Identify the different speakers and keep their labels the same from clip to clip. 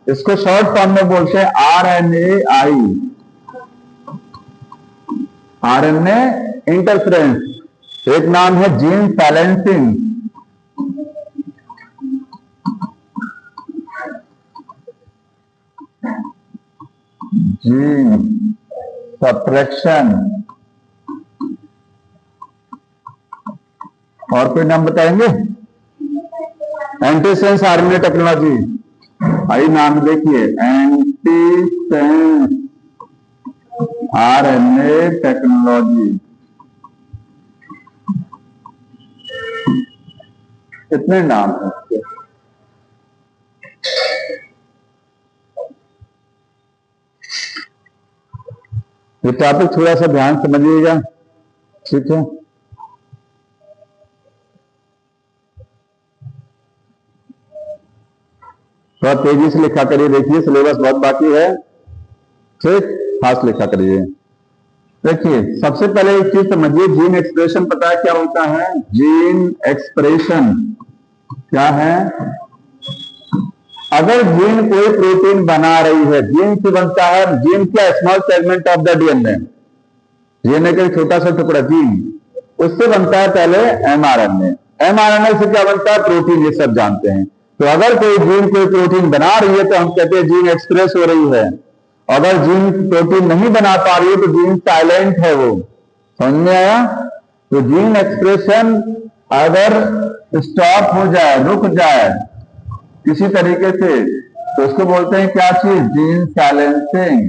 Speaker 1: इसको short form में बोलते हैं RNAi, RNA इंटरफेरेंस। एक नाम है जीन साइलेंसिंग, जीन सप्रेशन, और कोई नाम बताएंगे? एंटीसेंस आरएनए टेक्नोलॉजी, आई नाम देखिए, एंटीसेंस आरएनए टेक्नोलॉजी। कितने नाम है इसके? ये टॉपिक थोड़ा सा ध्यान समझिएगा, ठीक है? थोड़ा तेजी से लिखा करिए, देखिए सिलेबस बहुत बाकी है, ठीक? फास्ट लिखा करिए। देखिए सबसे पहले एक चीज समझिए, जीन एक्सप्रेशन पता है क्या होता है? जीन एक्सप्रेशन क्या है? अगर जीन कोई प्रोटीन बना रही है, जीन से बनता है, जीन क्या? Small segment of the DNA, DNA का छोटा सा टुकड़ा, जीन, उससे बनता है पहले एमआरएनए। एमआरएनए से क्या बनता है? प्रोटीन, ये सब जानते हैं। तो अगर कोई जीन कोई प्रोटीन बना रही है तो हम कहते हैं जीन एक्सप्रेस हो रही है। अगर जीन प्रोटीन नहीं बना पा रही है तो जीन साइलेंट है, वो समझ में आया? तो जीन एक्सप्रेशन अगर स्टॉप हो जाए, रुक जाए किसी तरीके से, तो उसको बोलते हैं क्या चीज? Gene silencing.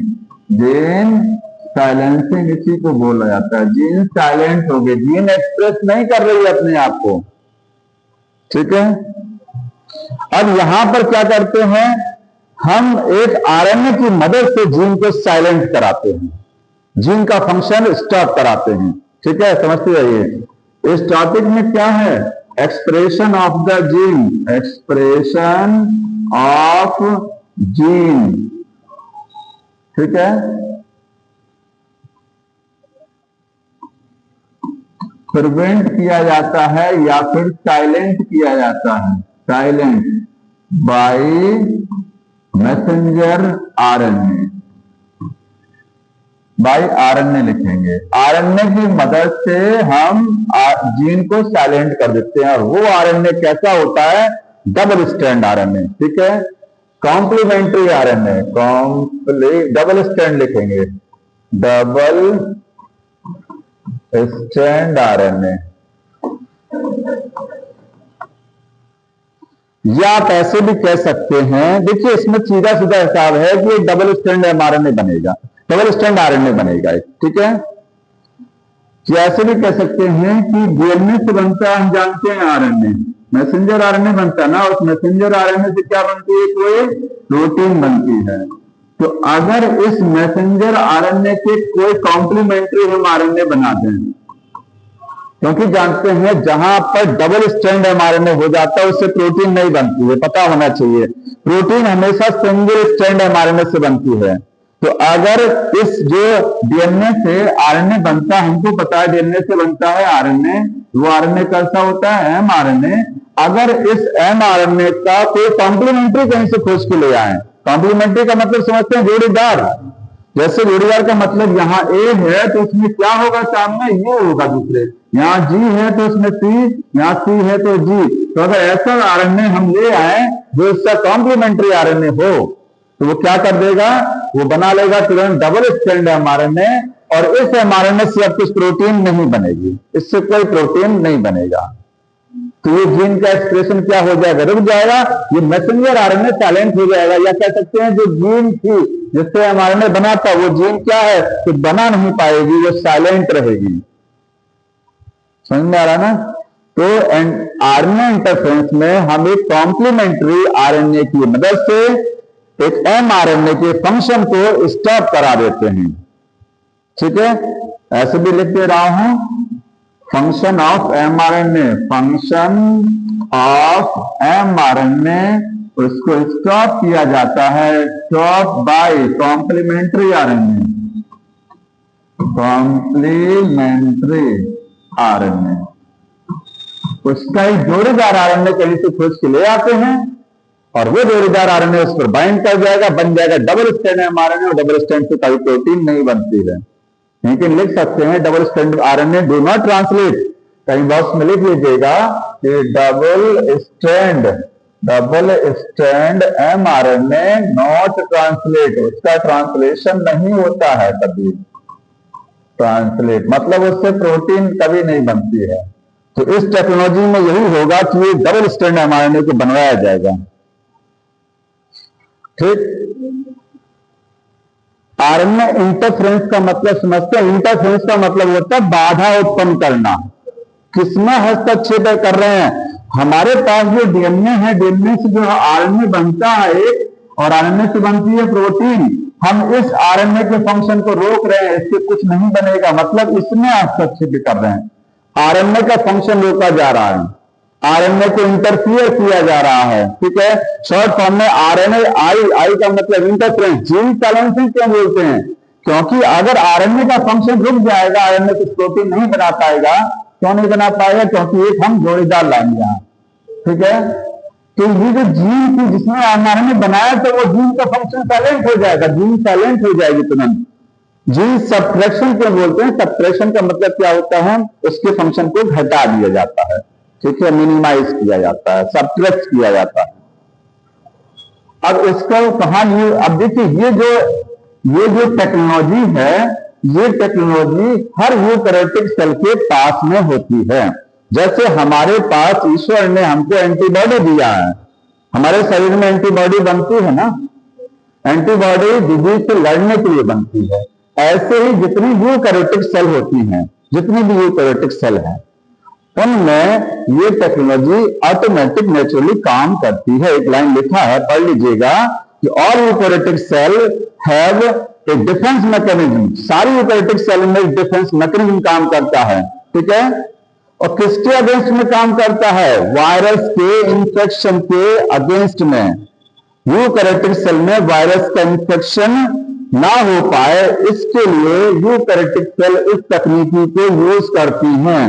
Speaker 1: जीन साइलेंसिंग इसी को बोला जाता है। जीन साइलेंट हो गए, जीन एक्सप्रेस नहीं कर रही है अपने आप को, ठीक है? अब यहां पर क्या करते हैं हम? एक आरएनए की मदद से जीन को साइलेंट कराते हैं, जीन का फंक्शन स्टॉप कराते हैं, ठीक है? समझते जाइए। इस टॉपिक में क्या है? Expression of the gene, expression of gene, ठीक है? प्रिवेंट किया जाता है या फिर साइलेंट किया जाता है, silent by messenger RNA, by RNA लिखेंगे। आरएनए की मदद से हम जीन को साइलेंट कर देते हैं। और वो आरएनए कैसा होता है? डबल स्ट्रैंड आरएनए, ठीक है? कॉम्प्लीमेंट्री आरएनए, डबल स्ट्रैंड लिखेंगे, डबल स्ट्रैंड आरएनए। या आप ऐसे भी कह सकते हैं, देखिए इसमें सीधा सीधा हिसाब है कि एक डबल स्ट्रैंड एमआरएनए बनेगा, डबल स्ट्रैंड आरएनए बनेगा, ठीक है? या ऐसे भी कह सकते हैं कि डीएनए से बनता है, हम जानते हैं आरएनए, मैसेंजर आरएनए बनता है ना, उस मैसेंजर आरएनए से क्या बनती है? कोई प्रोटीन बनती है। तो अगर इस मैसेंजर आरएनए के कोई कॉम्प्लीमेंट्री हम आरएनए बना दें, क्योंकि जानते हैं जहां पर डबल स्ट्रैंड एमआरएनए हो जाता है उससे प्रोटीन नहीं बनती है, पता होना चाहिए। प्रोटीन हमेशा सिंगल स्ट्रैंड एमआरएनए से बनती है। तो अगर इस जो डीएनए से आरएनए बनता है, हमको पता है डीएनए से बनता है आरएनए, वो आरएनए कैसा होता है? एमआरएनए। अगर इस एमआरएनए का कोई कॉम्प्लीमेंट्री कहीं से खोज के ले आए, कॉम्प्लीमेंट्री का मतलब समझते हैं जोड़ीदार, जैसे जोड़ीदार का मतलब यहाँ ए है तो उसमें क्या होगा? सामने ये होगा दूसरे, यहाँ जी है तो उसमें सी, यहाँ सी है तो जी। तो अगर ऐसा आरएनए हम ले आए जो इसका कॉम्प्लीमेंट्री आरएनए हो तो वो क्या कर देगा? वो बना लेगा तुरंत डबल स्ट्रैंड एमआरएनए, और इस एमआरएनए से अब कुछ प्रोटीन नहीं बनेगी, इससे कोई प्रोटीन नहीं बनेगा। तो ये जीन का एक्सप्रेशन क्या हो जाएगा? रुक जाएगा, ये मैसेंजर आरएनए साइलेंट हो जाएगा। या कह सकते हैं जो जीन थी जिससे एमआरएनए बना था, वो जीन क्या है? कुछ बना नहीं पाएगी, वो साइलेंट रहेगी। समझ में आ रहा ना? तो आरएनए इंटरफेरेंस में हम एक कॉम्प्लीमेंट्री आरएनए की मदद से एक एमआरएनए के फंक्शन को स्टॉप करा देते हैं, ठीक है? ऐसे भी लिख दे रहा हूं, function of mRNA, function of mRNA, उसको स्टॉप किया जाता है, stop by complementary RNA, complementary RNA. उसका ही जोड़ीदार आरएनए कहीं से खोज के ले आते हैं, और वो जोड़ीदार आरएनए उस पर बाइंड कर जाएगा, बन जाएगा डबल स्ट्रैंड एमआरएनए, और डबल स्ट्रैंड से कभी प्रोटीन नहीं बनती है। लेकिन लिख सकते हैं double strand RNA do not translate, कहीं बॉक्स में लिख लीजिएगा कि double strand mRNA not translate, उसका ट्रांसलेशन नहीं होता है कभी, ट्रांसलेट मतलब उससे प्रोटीन कभी नहीं बनती है। तो इस टेक्नोलॉजी में यही होगा कि ये डबल स्ट्रैंड एमआरएनए को बनवाया जाएगा। ठीक, आरएनए इंटरफ्रेंस का मतलब समझते हैं। इंटरफ्रेंस का मतलब होता है बाधा उत्पन्न करना। किसमें हस्तक्षेप कर रहे हैं? हमारे पास जो डीएनए है, डीएनए से जो आरएनए बनता है और आरएनए से बनती है प्रोटीन, हम इस आरएनए के फंक्शन को रोक रहे हैं, इससे कुछ नहीं बनेगा, मतलब इसमें हस्तक्षेप कर रहे हैं। आरएनए का फंक्शन रोका जा रहा है, आरएनए को इंटरफियर किया जा रहा है। ठीक है, शॉर्ट फॉर्म में आरएनए आई का मतलब इंटरफ्रेंस। जीन साइलेंसिंग क्यों बोलते हैं? क्योंकि अगर आरएनए का फंक्शन रुक जाएगा, आरएनए कुछ प्रोटीन नहीं बना पाएगा। क्यों नहीं बना पाएगा? क्योंकि एक हम जोड़ीदार लाएंगे यहां। ठीक है, तो ये जो जीन थी जिसमें आरएनए बनाया, तो वो जीन का फंक्शन साइलेंट हो जाएगा, जीन साइलेंट हो जाएगी तुरंत। जीन सब्ट्रैक्शन क्यों बोलते हैं? सब्ट्रैक्शन का मतलब क्या होता है? उसके फंक्शन को घटा दिया जाता है। ठीक है, मिनिमाइज किया जाता है, सब्ट्रैक्ट किया जाता है। अब इसको कहां अब देखिए, ये जो टेक्नोलॉजी है, ये टेक्नोलॉजी हर यूकैरियोटिक सेल के पास में होती है। जैसे हमारे पास ईश्वर ने हमको एंटीबॉडी दिया है, हमारे शरीर में एंटीबॉडी बनती है ना, एंटीबॉडी डिजीज से लड़ने के लिए बनती है। ऐसे ही जितनी यूकैरियोटिक सेल होती हैं, जितनी भी यूकैरियोटिक सेल है, उनमें ये टेक्नोलॉजी ऑटोमेटिक नेचुरली काम करती है। एक लाइन लिखा है, पढ़ लीजिएगा कि all eukaryotic cell have a defence mechanism. सारी यूकैरियोटिक सेल में डिफेंस मैकेनिज्म काम करता है। ठीक है, और किसके अगेंस्ट में काम करता है? वायरस के इंफेक्शन के अगेंस्ट में। यूकैरियोटिक सेल में वायरस का इंफेक्शन ना हो पाए, इसके लिए यूकैरियोटिक सेल इस तकनीकी को यूज करती हैं।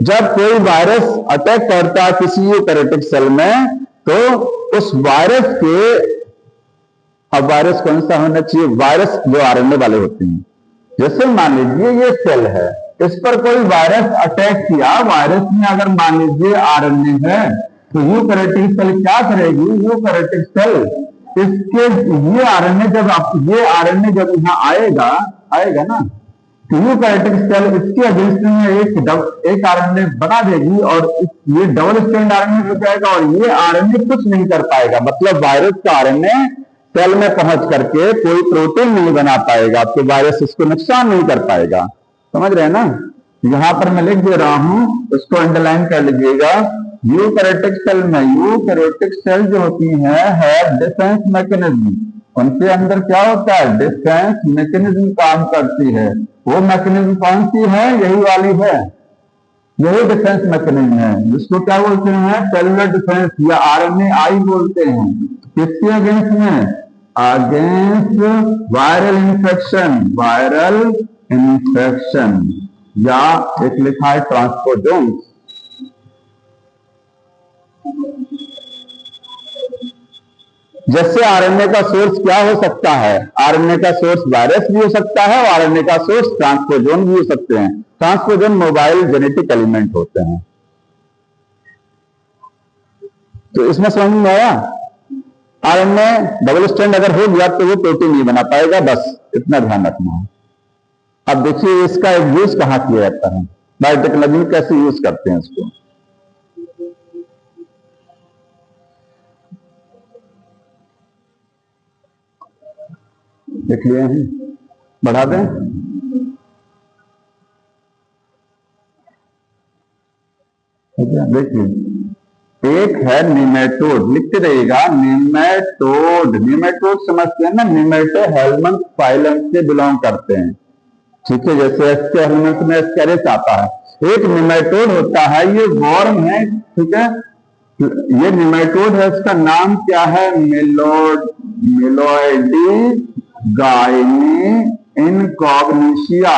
Speaker 1: जब कोई वायरस अटैक करता है किसी यूकैरियोटिक सेल में, तो उस वायरस के, अब वायरस कौन सा होना चाहिए? वायरस जो आरएनए वाले होते हैं। जैसे मान लीजिए ये सेल है, इस पर कोई वायरस अटैक किया, वायरस में अगर मान लीजिए आरएनए है, तो यूकैरियोटिक सेल क्या करेगी? यूकैरियोटिक सेल इसके ये आरएनए जब यहां आएगा ना, तो यूकैरियोटिक सेल इसके अगेंस्ट में एक आरएनए बना देगी, और ये डबल स्ट्रैंड आरएनए हो जाएगा, और ये आरएनए कुछ नहीं कर पाएगा। मतलब वायरस का आरएनए सेल में पहुंच करके कोई प्रोटीन नहीं बना पाएगा, तो वायरस इसको नुकसान नहीं कर पाएगा। समझ रहे हैं ना? यहां पर मैं लिख दे रहा हूं, उसको अंडरलाइन कर लीजिएगा। यूकैरियोटिक सेल में, यूकैरियोटिक सेल जो होती है डिफेंस मैकेनिज्म। उनके अंदर क्या होता है? डिफेंस मैकेनिज्म काम करती है। वो मैकेनिज्म कौन सी है? यही वाली है, यही डिफेंस मैकेनिज्म है, जिसको क्या बोलते हैं? सेलुलर डिफेंस या आरएनए आई बोलते हैं। किसके अगेंस्ट में? अगेंस्ट वायरल इन्फेक्शन, या एक लिखा है ट्रांसपोजोन। जैसे आरएनए का सोर्स क्या हो सकता है? आरएनए का सोर्स वायरस भी हो सकता है, और आरएनए का सोर्स ट्रांसपोजोन भी हो सकते हैं। ट्रांसपोजोन मोबाइल जेनेटिक एलिमेंट होते हैं। तो इसमें समझ में आया? आरएनए डबल स्ट्रैंड अगर हो गया तो वो प्रोटीन नहीं बना पाएगा, बस इतना ध्यान रखना है। अब देखिए इसका यूज कहां किया जाता है, बायोटेक्नोलॉजी में कैसे यूज करते हैं इसको। देख लिए हैं, बढ़ा दें। देखिए, एक है निमेटोड, लिखते रहिएगा निमेटोड। निमेटोड समझते हैं ना? निमेटो हेलमंथ फाइलम से बिलोंग करते हैं। ठीक है, जैसे एस्के हेलमंथ में एस्केरिस आता है। एक निमेटोड होता है, ये वॉर्म है। ठीक है, ये निमेटोड है, इसका नाम क्या है? मिलोइडी गाइनी इनकॉग्निशिया।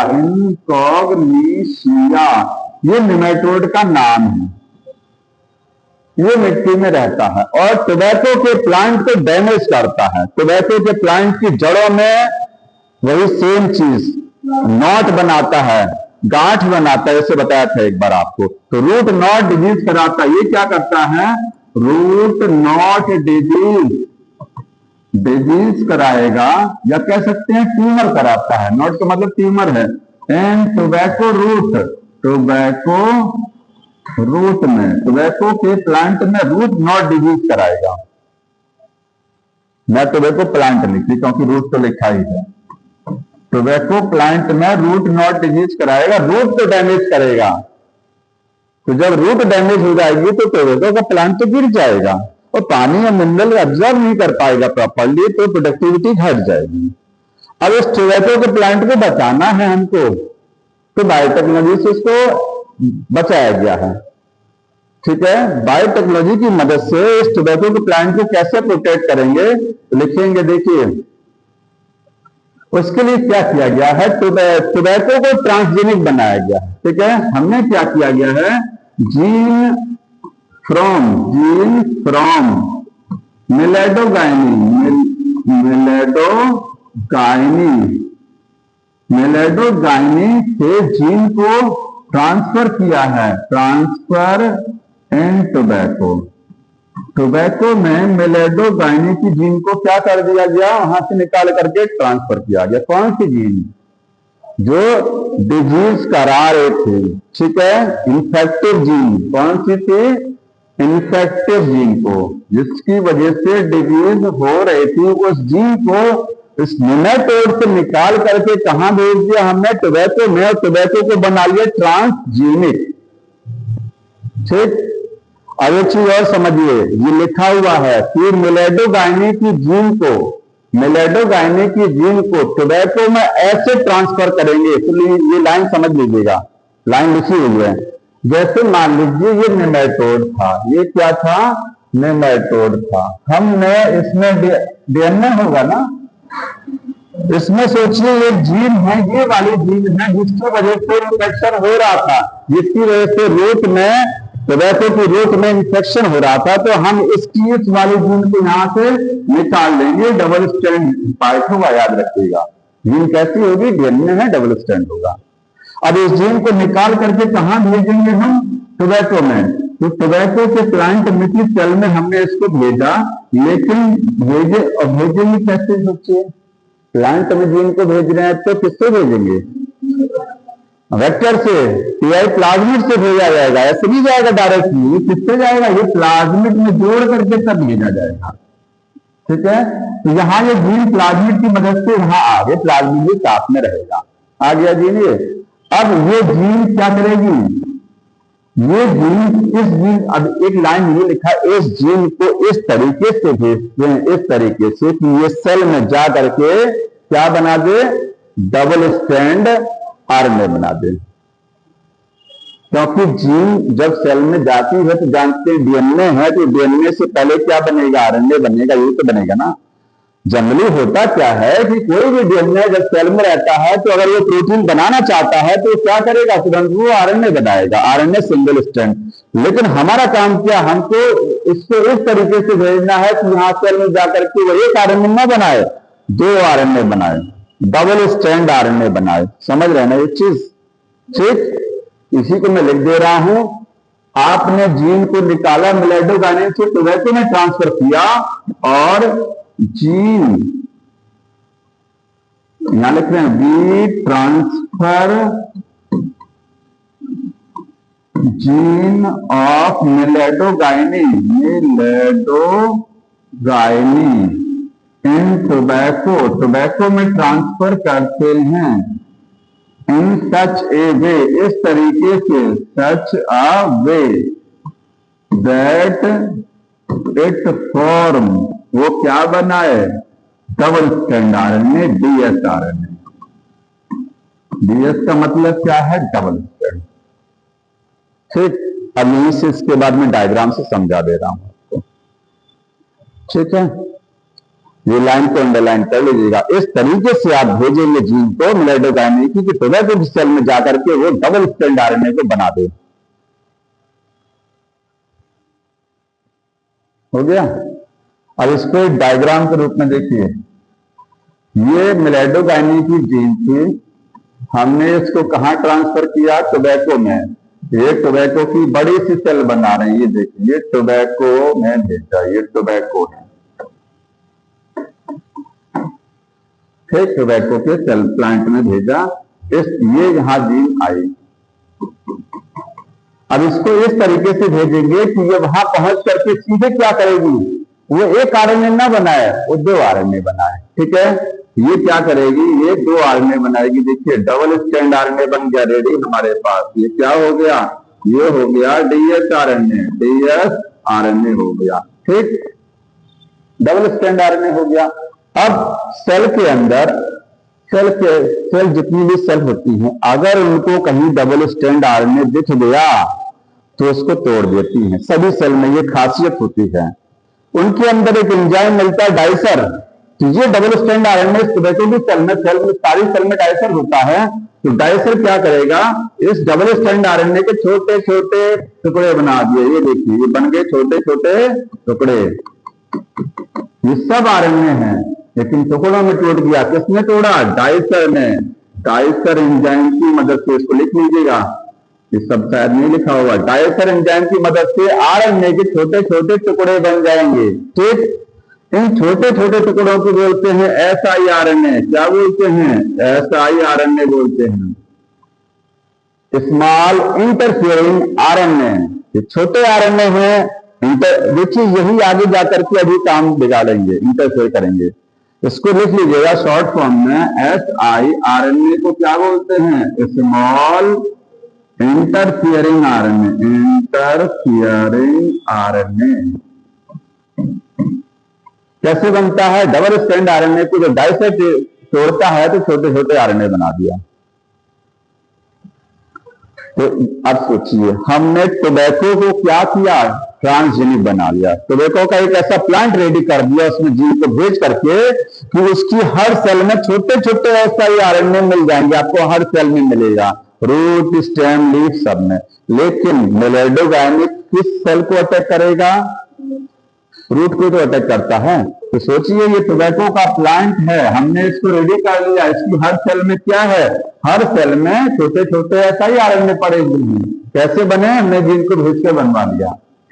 Speaker 1: ये निमेटोड का नाम है। ये मिट्टी में रहता है और टोबैको के प्लांट को डैमेज करता है। टोबैको के प्लांट की जड़ों में वही सेम चीज नॉट बनाता है, गांठ बनाता है, जैसे बताया था एक बार आपको। तो रूट नॉट डिजीज कराता है। ये क्या करता है? रूट नॉट डिजीज कराएगा, या कह सकते हैं ट्यूमर कराता है। नॉट का मतलब ट्यूमर है। एंड टोबैको रूट में, टोबैको के प्लांट में रूट नॉट डिजीज कराएगा। मैं टोबैको प्लांट लिखी क्योंकि रूट तो लिखा ही है। टोबैको प्लांट में रूट नॉट डिजीज कराएगा, रूट तो डैमेज करेगा। तो जब रूट डैमेज हो जाएगी तो टोबैको का प्लांट तो गिर जाएगा और पानी या मिनरल एब्जॉर्ब नहीं कर पाएगा प्रॉपरली, तो प्रोडक्टिविटी घट जाएगी। अब इस टोबैको के प्लांट को बचाना है हमको, तो बायोटेक्नोलॉजी से उसको बचाया गया है। ठीक है, बायोटेक्नोलॉजी की मदद से इस टोबैको के प्लांट को कैसे प्रोटेक्ट करेंगे तो लिखेंगे। देखिए उसके लिए क्या किया गया है, टोबैको को ट्रांसजेनिक बनाया गया है। ठीक है, हमने क्या किया गया है, जीन फ्रॉम मेलेडोगाइनी से जीन को ट्रांसफर किया है। ट्रांसफर इन टोबैको में मेलेडोगाइनी की जीन को क्या कर दिया गया, वहां से निकाल करके ट्रांसफर किया गया। कौन सी जीन? जो डिजीज करा रहे थे। ठीक है, इन्फेक्टिव जीन। कौन सी थी? इन्फेक्टिव जीन को, जिसकी वजह से डिजीज हो रही थी, उस जीन को इस नेमाटोड से निकाल करके कहां भेज दिया हमने? टोबैको में। और टोबैको को बना लिया ट्रांसजेनिक। ठीक, अब एक चीज और समझिए, ये लिखा हुआ है कि मेलेडोगाइनी की जीन को टोबैको में ऐसे ट्रांसफर करेंगे। तो ये लाइन समझ लीजिएगा, लाइन लिखी हुई है। जैसे मान लीजिए ये नेमाटोड था, ये क्या था? नेमाटोड था। हमने इसमें डीएनए होगा ना, इसमें सोचिए ये जीन है, ये वाली जीन है जिसकी वजह से इन्फेक्शन हो रहा था, जिसकी वजह से रूट में, टोबैको की रूट में इन्फेक्शन हो रहा था। तो हम इसकी इस वाली जीन को यहां से निकाल लेंगे। डबल स्ट्रैंड पार्ट होगा, याद रखिएगा। जीन कैसी होगी? डीएनए है, डबल स्ट्रैंड होगा। अब इस जीन को निकाल करके कहां भेजेंगे हम? टोबैको में। तो टोबैको के प्लांट मिट्टी सेल में हमने इसको भेजा, लेकिन भेजेंगे कैसे? सोचिए, प्लांट में जीन को भेज रहे हैं तो किससे भेजेंगे? वेक्टर से, पीआई प्लाज्मिड से भेजा जाएगा। ऐसे नहीं जाएगा डायरेक्टली, किससे जाएगा? ये प्लाज्मिड में जोड़ करके तब भेजा जाएगा। ठीक है, तो यहाँ ये जीन प्लाज्मिड की मदद से यहाँ आ गए, प्लाज्मिड साथ में रहेगा। आ गया जीन ये। अब ये जीन क्या करेगी? ये जीन, अब एक लाइन ये लिखा, इस जीन को इस तरीके से भेजते हैं, इस तरीके से कि ये सेल में जा करके क्या बना दे? डबल स्ट्रैंड आरएनए बना दे। क्योंकि जीन जब सेल में जाती है तो जानते हैं डीएनए है, तो डीएनए से पहले क्या बनेगा? आरएनए बनेगा, ये तो बनेगा ना। जनरली होता क्या है कि कोई भी डीएनए जब सेल में रहता है तो अगर वो प्रोटीन बनाना चाहता है तो क्या करेगा? तुरंत वो आरएनए बनाएगा, आरएनए सिंगल स्ट्रैंड। लेकिन हमारा काम क्या? हमको इसको इस तरीके से भेजना है कि यहां सेल में जाकर के वो एक आरएनए न बनाए, 2 आरएनए बनाए, डबल स्ट्रैंड आरएनए बनाए। समझ रहे हैं ना ये चीज? ठीक, इसी को मैं लिख दे रहा हूं। आपने जीन को निकाला मेलेडोगाइनी से, टोबैको में ट्रांसफर किया, और जीन यहां लिख रहे हैं, we transfer gene of meloidogyne in tobacco में ट्रांसफर करते हैं। इन सच ए वे, इस तरीके से, such a way that it form, वो क्या बनाए? Double strand RNA, DS RNA. DS का मतलब क्या है? Double strand. ठीक, अब यहीं से इसके बाद में डायग्राम से समझा दे रहा हूं आपको। ठीक है, ये लाइन को अंडरलाइन कर लीजिएगा। इस तरीके से आप भेजेंगे जीन को मेलेडोगाइनी की कि टोबैको सेल में जाकर के वो डबल स्ट्रैंड आरएनए को बना दे। हो गया। अब इसको एक डायग्राम के रूप में देखिए, ये मिलेडोगाइनी की जीन थी, हमने इसको कहाँ ट्रांसफर किया, टोबैको में। ये टोबैको की बड़ी सी सेल बना रहे हैं, ये देखिए, ये टोबैको में भेजा, ये टोबैको है, फिर टोबैको के सेल प्लांट में भेजा, ये यहां जीन आई। अब इसको इस तरीके से भेजेंगे कि ये वहां पहुंच करके सीधे क्या करेगी, वो एक आरएनए ना बनाए, वो 2 आरएनए बनाए। ठीक है, ये क्या करेगी, ये 2 आरएनए बनाएगी। देखिए डबल स्ट्रैंड आरएनए बन गया रेडी हमारे पास। ये क्या हो गया, ये हो गया डीएस आरएनए हो गया। ठीक, डबल स्ट्रैंड आरएनए हो गया। अब सेल के अंदर सेल जितनी भी सेल होती हैं, अगर उनको कहीं डबल स्ट्रैंड आरएनए दिख गया तो उसको तोड़ देती हैं। सभी सेल में ये खासियत होती है। उनके अंदर एक एंजाइम मिलता है डाइसर, तो ये डबल स्ट्रैंड आरएनए टोबैको की सेल में सारी सेल में डाइसर होता है। तो डाइसर क्या करेगा, इस डबल स्ट्रैंड आरएनए के छोटे छोटे टुकड़े बना दिए। ये देखिए, ये बन गए छोटे छोटे टुकड़े। ये सब आरएनए हैं, लेकिन टुकड़ों में टूट गया। किसने तोड़ा, डाइसर ने। डाइसर एंजाइम की मदद से, इसको लिख लीजिएगा, ये सब शायद नहीं लिखा होगा। डाइसर एंजाइम की मदद से आरएनए के छोटे छोटे टुकड़े बन जाएंगे। ठीक, इन छोटे छोटे टुकड़ों को बोलते हैं siRNA। क्या बोलते हैं, siRNA बोलते हैं, स्मॉल इंटरफियरिंग आरएनए। ये छोटे आरएनए हैं, देखिए यही आगे जाकर के अभी काम बिगाड़ेंगे, इंटरफेयर करेंगे। इसको लिख लीजिएगा शॉर्ट फॉर्म में, siRNA को क्या बोलते हैं, स्मॉल इंटरफियरिंग आरएनए। कैसे बनता है, डबल स्ट्रैंड आरएनए को जब डाइसर तोड़ता है तो छोटे छोटे आरएनए बना दिया। तो अब सोचिए, हमने टोबैको को क्या किया, ट्रांसजेनिक बना लिया। टोबैको का एक ऐसा प्लांट रेडी कर दिया, उसमें जीन को भेज करके कि उसकी हर सेल में छोटे छोटे ऐसा ही आरएनए मिल जाएंगे, आपको हर सेल में मिलेगा, रूट स्टेम लीफ सब में। लेकिन मिलेडोगाइनी किस सेल को अटैक करेगा, रूट को तो अटैक करता है। तो सोचिए, ये टोबैको का प्लांट है, हमने इसको रेडी कर लिया, इसकी हर सेल में क्या है, हर सेल में छोटे छोटे ऐसा ही आरएनए पड़े हुए हैं। कैसे बने, हमने जीन को भेज के बनवा लिया।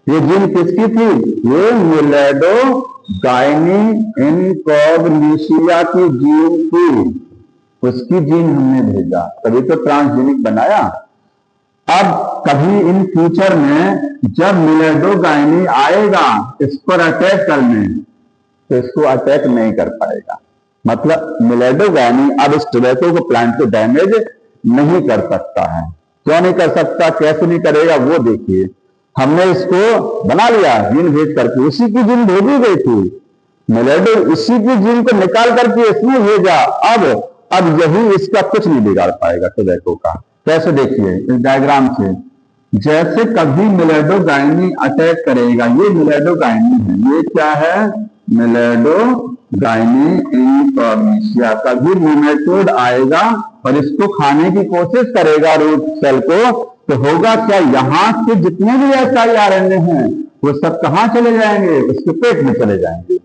Speaker 1: ये जीन किसकी थी, ये मिलेडोगाइनी इनकॉग्निशिया की जीन थी, उसकी जीन हमने भेजा, तभी तो ट्रांसजेनिक बनाया। अब कभी इन फ्यूचर में जब मिलेडोगाइनी आएगा इस पर अटैक करने, तो इसको अटैक नहीं कर पाएगा। मतलब मिलेडोगाइनी अब इस टोबैको को प्लांट को डैमेज नहीं कर सकता है। क्यों नहीं कर सकता, कैसे नहीं करेगा, वो देखिए। हमने इसको बना लिया जीन भेज करके, उसी की जीन भेजी गई थी, मिलेडो उसी की जीन को निकाल करके इसने भेजा। अब यही इसका कुछ नहीं बिगाड़ पाएगा टोबैको का। कैसे, देखिए इस डायग्राम से, जैसे कभी मिलेडोगाइनी अटैक करेगा, ये मिलेडोगाइनी है, ये क्या है, मिलेडोगाइनी इनकॉग्निशिया। कभी निमेटोड आएगा और इसको खाने की कोशिश करेगा रूट सेल को, तो होगा क्या, यहां से जितने भी siRNA हैं वो सब कहां चले जाएंगे, उसके पेट में चले जाएंगे।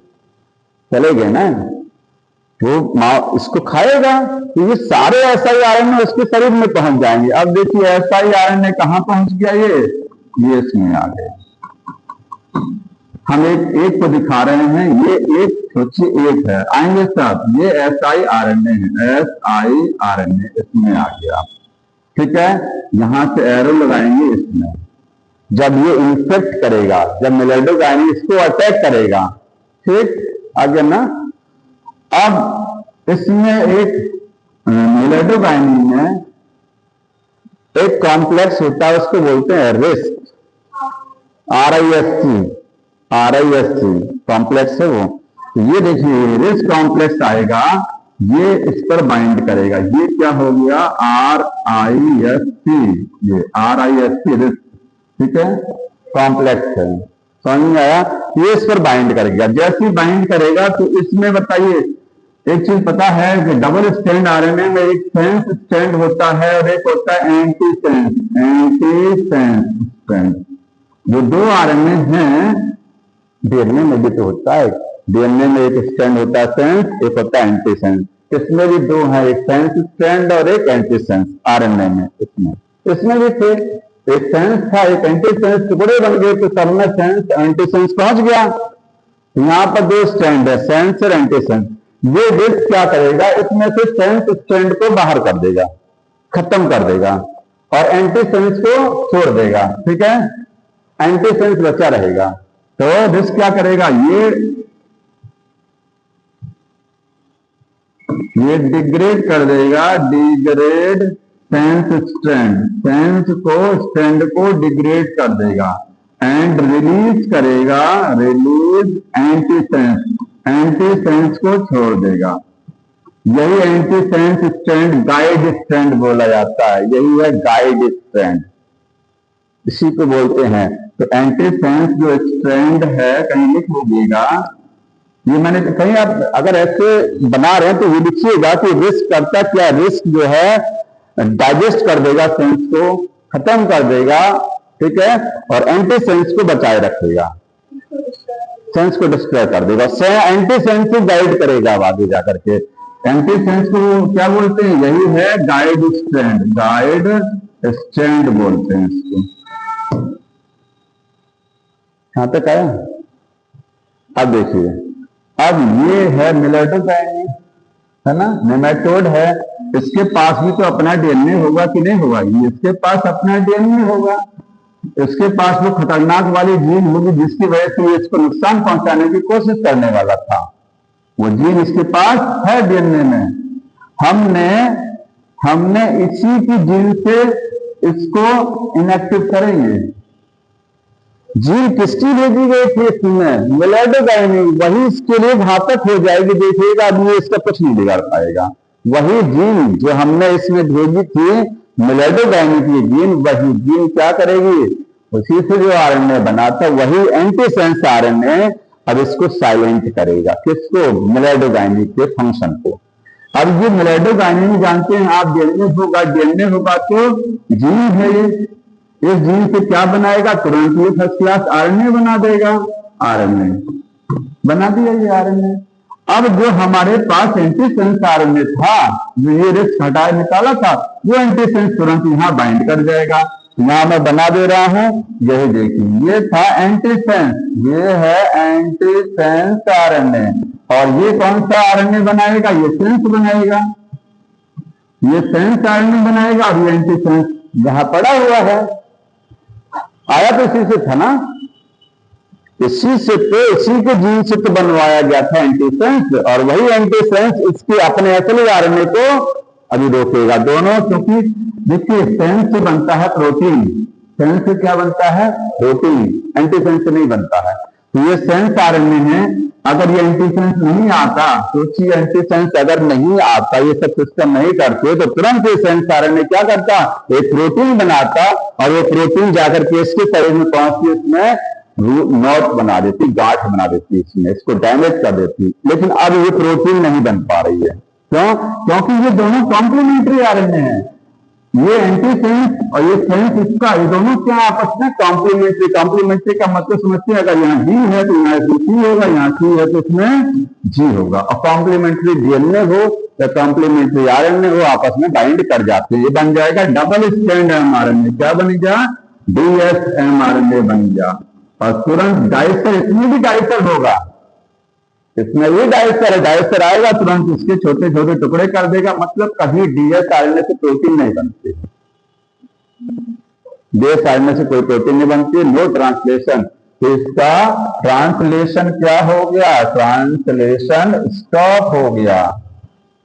Speaker 1: चले गए ना, वो इसको खाएगा तो ये सारे siRNA उसके शरीर में पहुंच जाएंगे। अब देखिए siRNA कहां पहुंच गया, ये इसमें आ गए। हम एक को दिखा रहे हैं, ये एक सोचिए, एक है, आएंगे सब, ये siRNA है, siRNA इसमें आ गया। ठीक है, यहां से एरो लगाएंगे इसमें। जब ये इंफेक्ट करेगा, जब मिलेडोगाइनी इसको अटैक करेगा, ठीक, आ गया ना। अब इसमें एक मिलेडोगाइनी में एक कॉम्प्लेक्स होता है, उसको बोलते हैं रिस्क, RISC कॉम्प्लेक्स है वो। तो ये देखिए रिस्क कॉम्प्लेक्स आएगा, ये इस पर बाइंड करेगा। ये क्या हो गया, RISC, ये RISC रिस्क, ठीक है, कॉम्प्लेक्स है, समझ में आया। ये इस पर बाइंड करेगा, जैसे बाइंड करेगा तो इसमें बताइए, एक चीज पता है कि डबल स्ट्रैंड आरएनए में एक सेंस स्ट्रैंड होता है और एक होता है एंटी सेंस स्ट्रैंड। जो 2 आरएनए हैं डीएनए में भी तो होता है। डीएनए में एक स्ट्रैंड होता है सेंस, एक होता है एंटी सेंस। इसमें भी दो है, एक सेंस स्ट्रैंड और एक एंटी सेंस आरएनए में। इसमें भी थे, एक सेंस था एक एंटी सेंस, टुकड़े बन गए तो सब में सेंस एंटी सेंस पहुंच गया। यहाँ पर दो स्ट्रैंड है, सेंस और एंटी सेंस। ये डिस्क क्या करेगा, इसमें से सेंस स्ट्रैंड को बाहर कर देगा, खत्म कर देगा, और एंटी सेंस को छोड़ देगा। ठीक है, एंटी सेंस बचा रहेगा। तो डिस्क क्या करेगा, ये डिग्रेड कर देगा, डिग्रेड सेंस स्ट्रैंड, सेंस को स्ट्रैंड को डिग्रेड कर देगा, एंड रिलीज करेगा, release anti sense, anti sense को छोड़ देगा। यही anti sense strand guide strand बोला जाता है, यही है गाइड स्ट्रैंड, इसी को बोलते हैं। तो एंटी सेंस जो स्ट्रैंड है, कहीं लिख लीजिएगा, ये मैंने कहीं आप अगर ऐसे बना रहे हैं तो ये लिखिएगा कि रिस्क करता क्या, रिस्क जो है डाइजेस्ट कर देगा, सेंस को खत्म कर देगा, ठीक है, और एंटी सेंस को बचाए रखेगा, सेंस को डिस्ट्रॉय कर देगा। एंटी सेंस को गाइड करेगा आगे जाकर के। एंटी सेंस को क्या बोलते हैं, यही है गाइड स्ट्रैंड, गाइड स्ट्रैंड बोलते हैं इसको। यहां तक आया। अब देखिए, अब ये है मिलेटोकाइनिन, है ना, नेमेटोड है, इसके पास भी तो अपना डीएनए होगा कि नहीं होगा, इसके पास अपना डीएनए होगा, इसके पास वो खतरनाक वाली जीन होगी जिसकी वजह से ये इसको नुकसान पहुंचाने की कोशिश करने वाला था। वो जीन इसके पास है डीएनए में। हमने इसी की जीन से इसको इनएक्टिव करेंगे। जीन किसकी भेजी गई थी इसमें, मिलेटोकाइनिन, वही इसके लिए घातक हो जाएगी। देखिएगा अब ये इसका कुछ नहीं बिगाड़ पाएगा। वही जीन जो हमने इसमें भेजी थी मिलेटोकाइनिन की जीन, वही जीन क्या करेगी, उसी से जो आरएनए बना था वही एंटीसेंस आरएनए अब इसको साइलेंट करेगा। किसको, मिलेटोकाइनिन के फंक्शन को। अब ये मिलेटोकाइनिन जानते हैं आप, डीएनए होगा तो जीन है ये, इस जीन से क्या बनाएगा, तुरंत ये फर्स्ट क्लास आरएनए बना देगा, आरएनए बना दिया ये आरएनए। अब जो हमारे पास एंटीसेंस आरएनए था, जो ये रिस्क हटाए निकाला था, वो एंटीसेंस तुरंत यहाँ बाइंड कर जाएगा। यहाँ मैं बना दे रहा हूं, यही देखिए, ये था एंटीसेंस, ये है एंटीसेंस आरएनए, और ये कौन सा आरएनए बनाएगा, ये सेंस बनाएगा, ये सेंस आरएनए बनाएगा, और ये एंटीसेंस जहां पड़ा हुआ है, आया तो इसी से था ना, इसी से तो, इसी के जीन से तो बनवाया गया था एंटीसेंस, और वही एंटीसेंस इसके अपने असली आरएनए को अभी रोकेगा दोनों। क्योंकि देखिए, सेंस से बनता है प्रोटीन, सेंस से क्या बनता है, प्रोटीन, एंटीसेंस से नहीं बनता है। तो ये सेंस आरएनए है, अगर ये एंटीसेंस नहीं आता, सोचिए एंटीसेंस अगर नहीं आता, ये सब सिस्टम नहीं करते, तो तुरंत ये सेंस आरएनए क्या करता, एक प्रोटीन बनाता, और वो प्रोटीन जाकर के इसके शरीर में पहुंच के इसमें नॉट बना देती, गांठ बना देती, इसमें इसको डैमेज कर देती। लेकिन अब ये प्रोटीन नहीं बन पा रही है, क्यों, क्योंकि ये दोनों कॉम्प्लीमेंट्री आरएनए हैं, ये एंटीसेंस और ये सेंस, इसका ये दोनों क्या आपस में कॉम्प्लीमेंट्री। कॉम्प्लीमेंट्री का मतलब समझते हैं, अगर यहाँ जी है तो यहाँ सी होगा, यहाँ सी है तो इसमें जी होगा, और कॉम्प्लीमेंट्री डीएनए हो या कॉम्प्लीमेंट्री आरएनए हो, आपस में बाइंड कर जाते हैं। ये बन जाएगा डबल स्ट्रैंड एमआरएनए, क्या बन जा, डीएसएमआरएनए बन जा, और तुरंत डाइसर, इसमें भी डाइसर होगा, इसमें ये डाइसर आएगा, तुरंत इसके छोटे छोटे टुकड़े कर देगा। मतलब कभी डीएस आरएनए से प्रोटीन नहीं बनती, डीएस आरएनए से कोई प्रोटीन नहीं बनती, नो ट्रांसलेशन। तो इसका ट्रांसलेशन क्या हो गया, ट्रांसलेशन स्टॉप हो गया।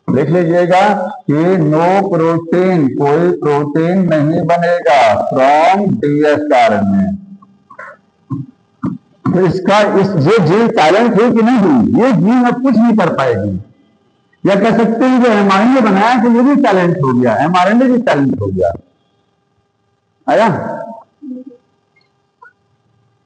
Speaker 1: लिख लीजिएगा कि नो प्रोटीन, कोई प्रोटीन नहीं बनेगा फ्रॉम डीएस आरएनए। तो इसका ये जीन साइलेंट हुई कि नहीं हुई, ये जीन अब कुछ नहीं कर पाएगी। या कह सकते हैं जो एमआरएनए बनाया तो ये भी साइलेंट हो गया, एमआरएनए भी साइलेंट हो गया। आया।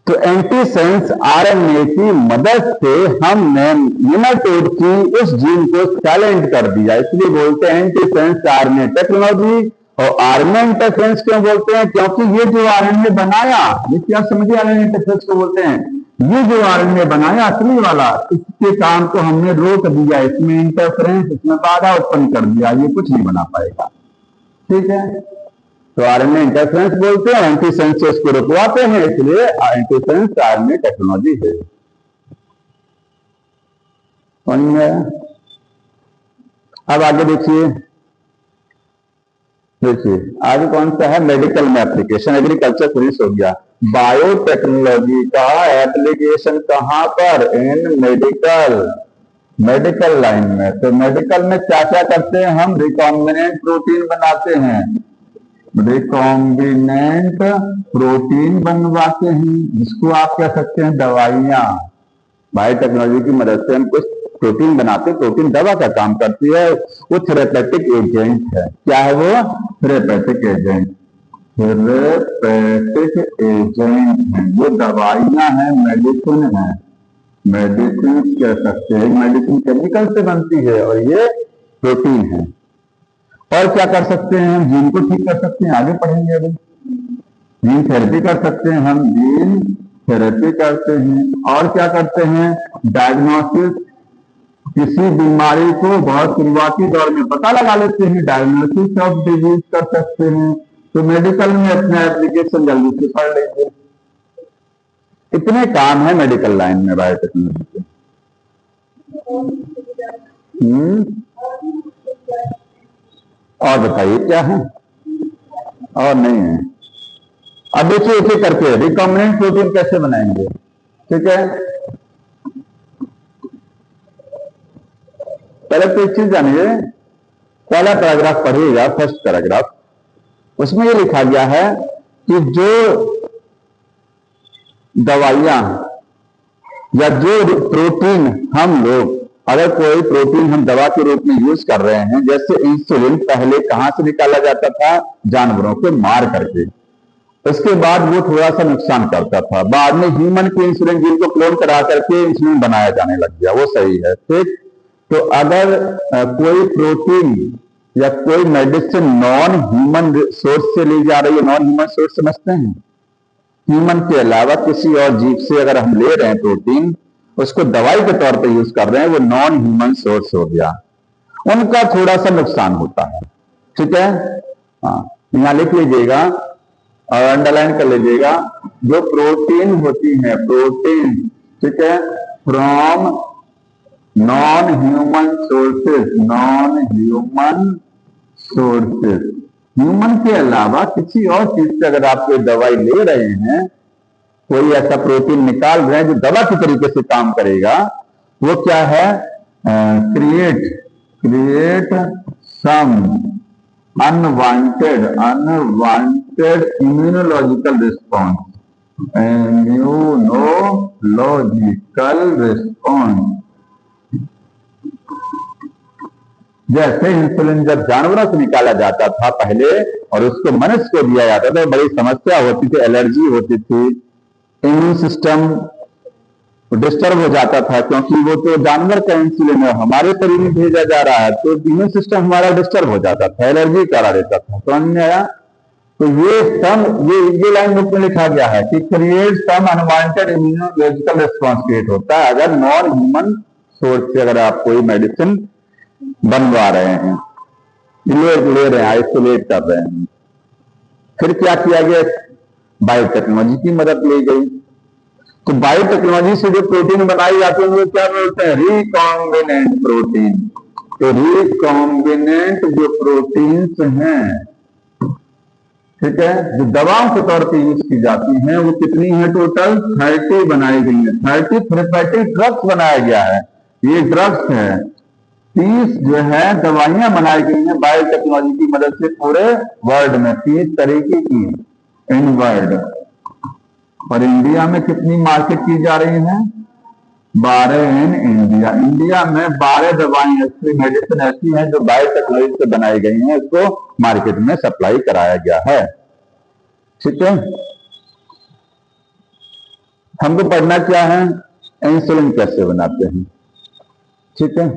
Speaker 1: तो एंटीसेंस आरएनए की मदद से हमने नेमेटोड की उस जीन को साइलेंट कर दिया, इसलिए बोलते हैं एंटीसेंस आरएनए टेक्नोलॉजी। और आरएनए इंटरफेरेंस क्यों बोलते हैं, क्योंकि ये जो आरएनए बनाया, ये क्या समझिए, आरएनए इंटरफेरेंस को बोलते हैं, ये जो आरएनए बनाया असली वाला, इसके काम को हमने रोक दिया, इसमें इंटरफ्रेंस, इसमें बाधा उत्पन्न कर दिया, ये कुछ नहीं बना पाएगा। ठीक है, तो आरएनए इंटरफ्रेंस बोलते हैं, एंटीसेंस से उसको रुकवाते हैं, इसलिए एंटीसेंस आरएनए टेक्नोलॉजी है। अब आगे देखिए आगे कौन सा है, मेडिकल में एप्लीकेशन। एग्रीकल्चर फिनिश हो गया। बायोटेक्नोलॉजी का एप्लीकेशन कहां पर, इन मेडिकल लाइन में। तो मेडिकल में क्या क्या करते हैं हम, रिकॉम्बिनेंट प्रोटीन बनाते हैं, रिकॉम्बिनेंट प्रोटीन बनवाते हैं, जिसको आप कह सकते हैं दवाइयां। बायोटेक्नोलॉजी की मदद से हम कुछ प्रोटीन बनाते हैं, प्रोटीन दवा का काम करती है, वो थेरेपेटिक एजेंट है। क्या है वो, थेरेपेटिक एजेंट, थेरेपेटिक एजेंट है, वो दवाइयां हैं, मेडिसिन है, मेडिसिन कह सकते हैं। मेडिसिन केमिकल से बनती है और ये प्रोटीन है। और क्या कर सकते हैं हम, जीन को ठीक कर सकते हैं, आगे पढ़ेंगे अभी। जीन थेरेपी कर सकते हैं हम, जीन थेरेपी करते हैं। और क्या करते हैं, डायग्नोसिस, किसी बीमारी को बहुत शुरुआती दौर में पता लगा लेते हैं, डायग्नोसिस ऑफ डिजीज कर सकते हैं। तो मेडिकल में अपना एप्लीकेशन जल्दी से पढ़ लीजिए। इतने काम है मेडिकल लाइन में बायोटेक्नोलॉजी के। और बताइए क्या है, और नहीं है। अब देखिए एक एक करके रिकॉम्बिनेंट प्रोटीन कैसे बनाएंगे। ठीक है, पहले तो एक चीज जानिए, पहला पैराग्राफ पढ़िएगा, फर्स्ट पैराग्राफ। उसमें ये लिखा गया है कि जो दवाइयां या जो प्रोटीन हम लोग, अगर कोई प्रोटीन हम दवा के रूप में यूज कर रहे हैं, जैसे इंसुलिन पहले कहां से निकाला जाता था, जानवरों को मार करके, उसके बाद वो थोड़ा सा नुकसान करता था, बाद में ह्यूमन के इंसुलिन जीन को क्लोन करा करके इंसुलिन बनाया जाने लग गया, वो सही है। ठीक, तो अगर कोई प्रोटीन या कोई मेडिसिन नॉन ह्यूमन सोर्स से ली जा रही है, नॉन ह्यूमन सोर्स समझते हैं, ह्यूमन के अलावा किसी और जीव से अगर हम ले रहे हैं प्रोटीन, उसको दवाई के तौर पे यूज कर रहे हैं, वो नॉन ह्यूमन सोर्स हो गया, उनका थोड़ा सा नुकसान होता है। ठीक है, हाँ, यहां लिख लीजिएगा और अंडरलाइन कर लीजिएगा, जो प्रोटीन होती है, प्रोटीन, ठीक है, from non human sources, non human sources, human के अलावा किसी और चीज से अगर आप कोई दवाई ले रहे हैं, कोई ऐसा प्रोटीन निकाल रहे हैं जो दवा की तरीके से काम करेगा, वो क्या है, create some unwanted immunological response, immunological response. जैसे इंसुलिन जब जानवरों से निकाला जाता था पहले और उसको मनुष्य को दिया जाता था, बड़ी समस्या होती थी, एलर्जी होती थी, इम्यून सिस्टम डिस्टर्ब हो जाता था, क्योंकि वो तो जानवर का इंसुलिन है, हमारे शरीर में भेजा जा रहा है, तो इम्यून सिस्टम हमारा डिस्टर्ब हो जाता था, एलर्जी करा देता था। तो आया, तो ये लाइन बुक में लिखा गया है कि create some unwanted immunological response create होता है अगर नॉन ह्यूमन सोर्स से अगर आप कोई मेडिसिन बनवा रहे हैं, ले रहे हैं, आइसोलेट कर रहे हैं। फिर क्या किया गया, बायोटेक्नोलॉजी की मदद ली गई। तो बायोटेक्नोलॉजी से जो प्रोटीन बनाई जाती है वो क्या बोलते हैं, रिकॉम्बिनेंट प्रोटीन। तो रिकॉम्बिनेंट जो प्रोटीन्स हैं, ठीक है, जो दवाओं के तौर पे यूज की जाती हैं, वो कितनी है, टोटल 30 बनाई गई है। 30 थेरेपेटिक ड्रग्स बनाया गया है, ये ड्रग्स है। 30 जो है दवाइयां बनाई गई हैं बायोटेक्नोलॉजी की मदद से पूरे वर्ल्ड में, 30 तरीके की इन वर्ल्ड। और इंडिया में कितनी मार्केट की जा रही है, 12 इन इंडिया। इंडिया में 12 दवाएं ऐसी, मेडिसिन ऐसी हैं जो बायोटेक्नोलॉजी से बनाई गई हैं, इसको मार्केट में सप्लाई कराया गया है। ठीक है, हमको पढ़ना क्या है, इंसुलिन कैसे बनाते हैं। ठीक है,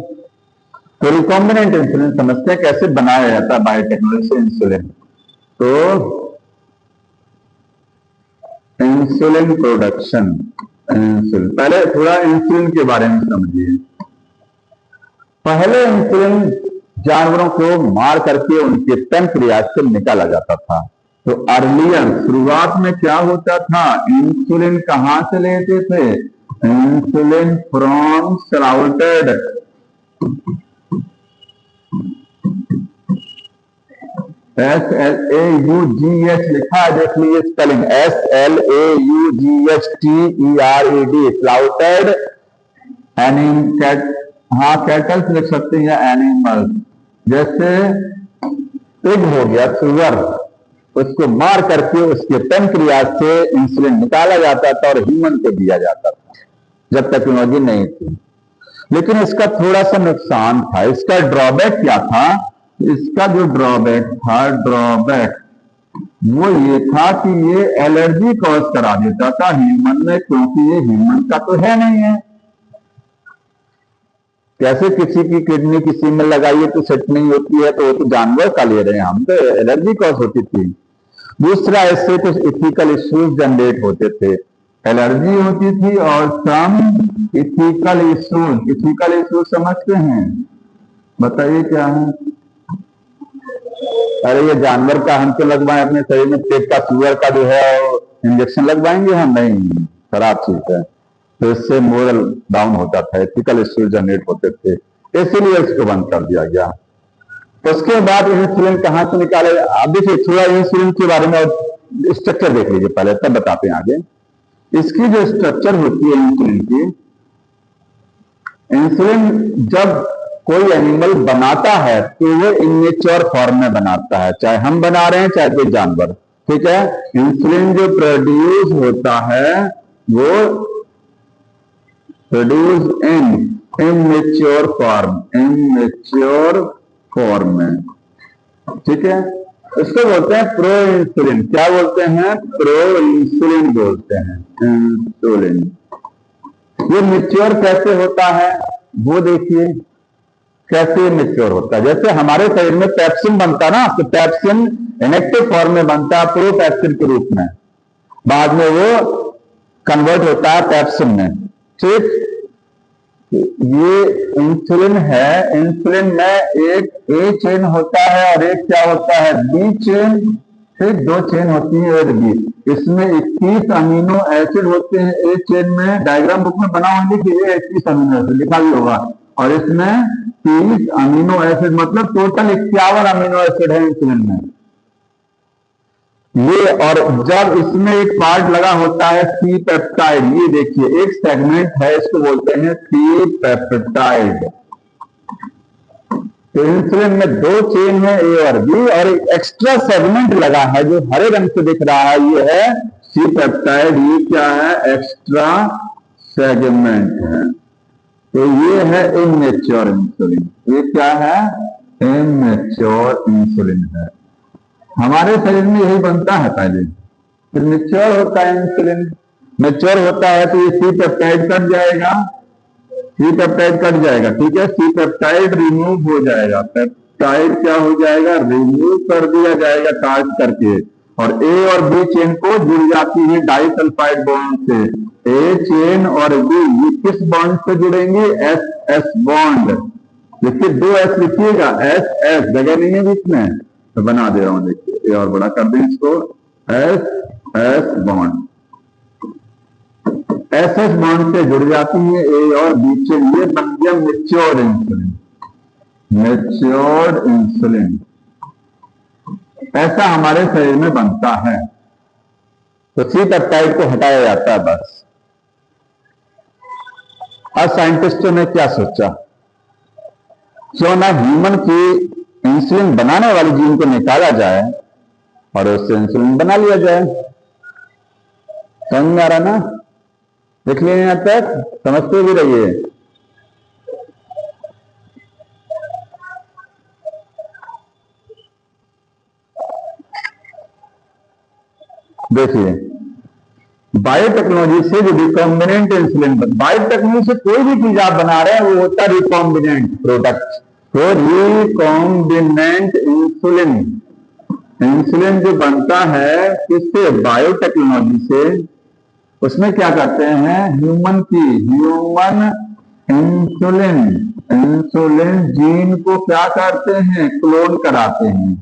Speaker 1: तो रिकॉम्बिनेंट इंसुलिन समझते हैं कैसे बनाया जाता है बायोटेक्नोलॉजी से इंसुलिन। तो इंसुलिन प्रोडक्शन, इंसुलिन। पहले थोड़ा इंसुलिन के बारे में समझिए। पहले इंसुलिन जानवरों को मार करके उनके पैंक्रियाज से निकाला जाता था। तो अर्लियर शुरुआत में क्या होता था, इंसुलिन कहां से लेते थे, इंसुलिन फ्रॉम स्लाउटेड SLAUGH लिखा है, देख लीजिए स्पेलिंग SLAUGHTERED स्लाउटेड एनिमल। हाँ कैटल्स लिख सकते हैं या एनिमल। जैसे पिग हो गया, सुअर, उसको मार करके उसके पैंक्रियाज से इंसुलिन निकाला जाता था और ह्यूमन को दिया जाता था जब टेक्नोलॉजी नहीं थी। लेकिन इसका थोड़ा सा नुकसान था। इसका ड्रॉबैक क्या था, इसका जो ड्रॉबैक था, वो ये था कि ये एलर्जी कॉज करा देता था ह्यूमन में, क्योंकि ये ह्यूमन का तो है नहीं है। कैसे किसी की किडनी किसी में लगाइए तो सेट नहीं होती है, तो वो तो जानवर का ले रहे हैं हम, तो एलर्जी कॉज होती थी। दूसरा, इससे कुछ इथिकल इश्यूज जनरेट होते थे, एलर्जी होती थी और सम इथिकल इश्यूज। इथिकल इश्यूज समझते हैं, बताइए क्या है। अरे ये जानवर का हम क्यों लगवाएं अपने शरीर में, पेट का सुअर का जो है इंजेक्शन लगवाएंगे हम, नहीं, खराब चीज है। तो इससे मोरल डाउन होता था, एथिकल इश्यूज जनरेट होते थे, इसीलिए इसको बंद कर दिया गया। तो उसके बाद इंसुलिन कहां से निकाले, अब देखिए थोड़ा इंसुलिन के बारे में स्ट्रक्चर देख लीजिए पहले, तब बताते हैं आगे। इसकी जो स्ट्रक्चर होती है इंसुलिन की, इंसुलिन जब कोई एनिमल बनाता है तो वो इमेच्योर फॉर्म में बनाता है, चाहे हम बना रहे हैं चाहे कोई जानवर, ठीक है। इंसुलिन जो प्रोड्यूस होता है वो प्रोड्यूस इन इमेच्योर फॉर्म में, ठीक है। इसको बोलते हैं प्रो इंसुलिन। क्या बोलते हैं, प्रो इंसुलिन बोलते हैं, इंसुलिन। ये मेच्योर कैसे होता है वो देखिए, कैसे मेच्योर होता है। जैसे हमारे शरीर में पैप्सिन बनता ना, तो पैप्सिन इनेक्टिव फॉर्म में बनता है प्रोपैप्सिन के रूप में, बाद में वो कन्वर्ट होता है पैप्सिन में, ठीक। ये इंसुलिन है, इंसुलिन में एक ए चेन होता है और एक क्या होता है, बी चेन, ठीक। दो चेन होती है और बी। इसमें 21 अमीनो एसिड होते हैं ए चेन में, डायग्राम बुक में बना हुआ लिखिए 21 अमीनो एसिड लिखा भी होगा, और इसमें 30 अमीनो एसिड, मतलब टोटल 51 अमीनो एसिड है इंसुलिन में ये। और जब इसमें एक पार्ट लगा होता है सी पेप्टाइड, ये देखिए एक सेगमेंट है, इसको बोलते हैं सी पेप्टाइड। तो इंसुलिन में दो चेन है ए और बी, और एक एक्स्ट्रा सेगमेंट लगा है जो हरे रंग से दिख रहा है, ये है सी पेप्टाइड। ये क्या है, एक्स्ट्रा सेगमेंट है। तो ये है इमेच्योर इंसुलिन। ये क्या है, इमेच्योर इंसुलिन है। हमारे शरीर में यही बनता है पहले, फिर मैच्योर होता है इंसुलिन। मैच्योर होता है तो ये सी पेप्टाइड कट जाएगा, सी पेप्टाइड कट जाएगा, ठीक है। सी पेप्टाइड रिमूव हो जाएगा, पेप्टाइड क्या हो जाएगा, रिमूव कर दिया जाएगा काट करके, और ए और बी चेन को जुड़ जाती है डाइसल्फाइड बॉन्ड से। ए चेन और बी ये किस बॉन्ड से जुड़ेंगे, एस एस बॉन्ड। देखिए 2 एस लिखिएगा, एस एस जगह नहीं है बीच में, तो बना दे रहा हूं, देखिए और बड़ा कर दें इसको, S S bond, S S bond से जुड़ जाती है ए और बी चेन, ये बन गया मैच्योर्ड इंसुलिन। मैच्योर्ड इंसुलिन ऐसा हमारे शरीर में बनता है। तो सी पेप्टाइड को हटाया जाता है बस। अब साइंटिस्टों ने क्या सोचा, क्यों ना ह्यूमन की इंसुलिन बनाने वाली जीन को निकाला जाए और उससे इंसुलिन बना लिया जाए। समझ में आ रहा ना, देख लिए यहां तक, समझते भी रहिए। देखिए बायोटेक्नोलॉजी से जो रिकॉम्बिनेंट इंसुलिन, बायोटेक्नोलॉजी से कोई भी चीज आप बना रहे हैं वो होता है रिकॉम्बिनेंट प्रोडक्ट। तो रिकॉम्बिनेंट इंसुलिन, इंसुलिन जो बनता है किससे, बायोटेक्नोलॉजी से, उसमें क्या करते हैं, ह्यूमन इंसुलिन इंसुलिन जीन को क्या करते हैं, क्लोन कराते हैं,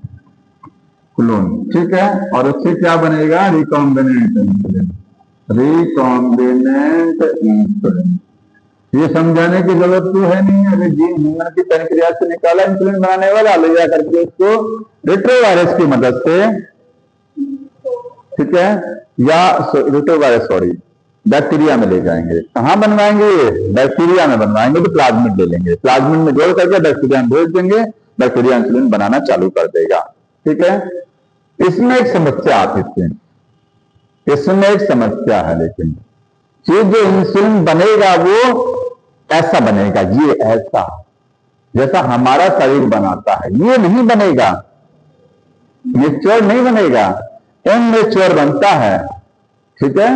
Speaker 1: क्लोन, ठीक है। और उससे क्या बनेगा, रिकॉम्बिनेंट इंसुलिन, रिकॉम्बिनेंट इंसुलिन। ये समझाने की जरूरत तो है नहीं, अगर जीन ह्यूमन की पैनक्रियाज से निकाला इंसुलिन बनाने वाला, ले जा करके उसको रेट्रोवायरस की मदद से, ठीक है, या रेट्रोवायरस सॉरी बैक्टीरिया में ले जाएंगे। कहां बनवाएंगे, बैक्टीरिया में बनवाएंगे, तो प्लाज्मिड ले लेंगे, प्लाज्मिड में जोड़ करके बैक्टीरिया में भेज देंगे, बैक्टीरिया इंसुलिन बनाना चालू कर देगा, ठीक है। इसमें एक समस्या आती थी, इसमें एक समस्या है, लेकिन ये जो इंसुलिन बनेगा वो ऐसा बनेगा, ये ऐसा जैसा हमारा शरीर बनाता है, ये नहीं बनेगा, मेच्योर नहीं बनेगा, इनमेच्योर बनता है, ठीक है।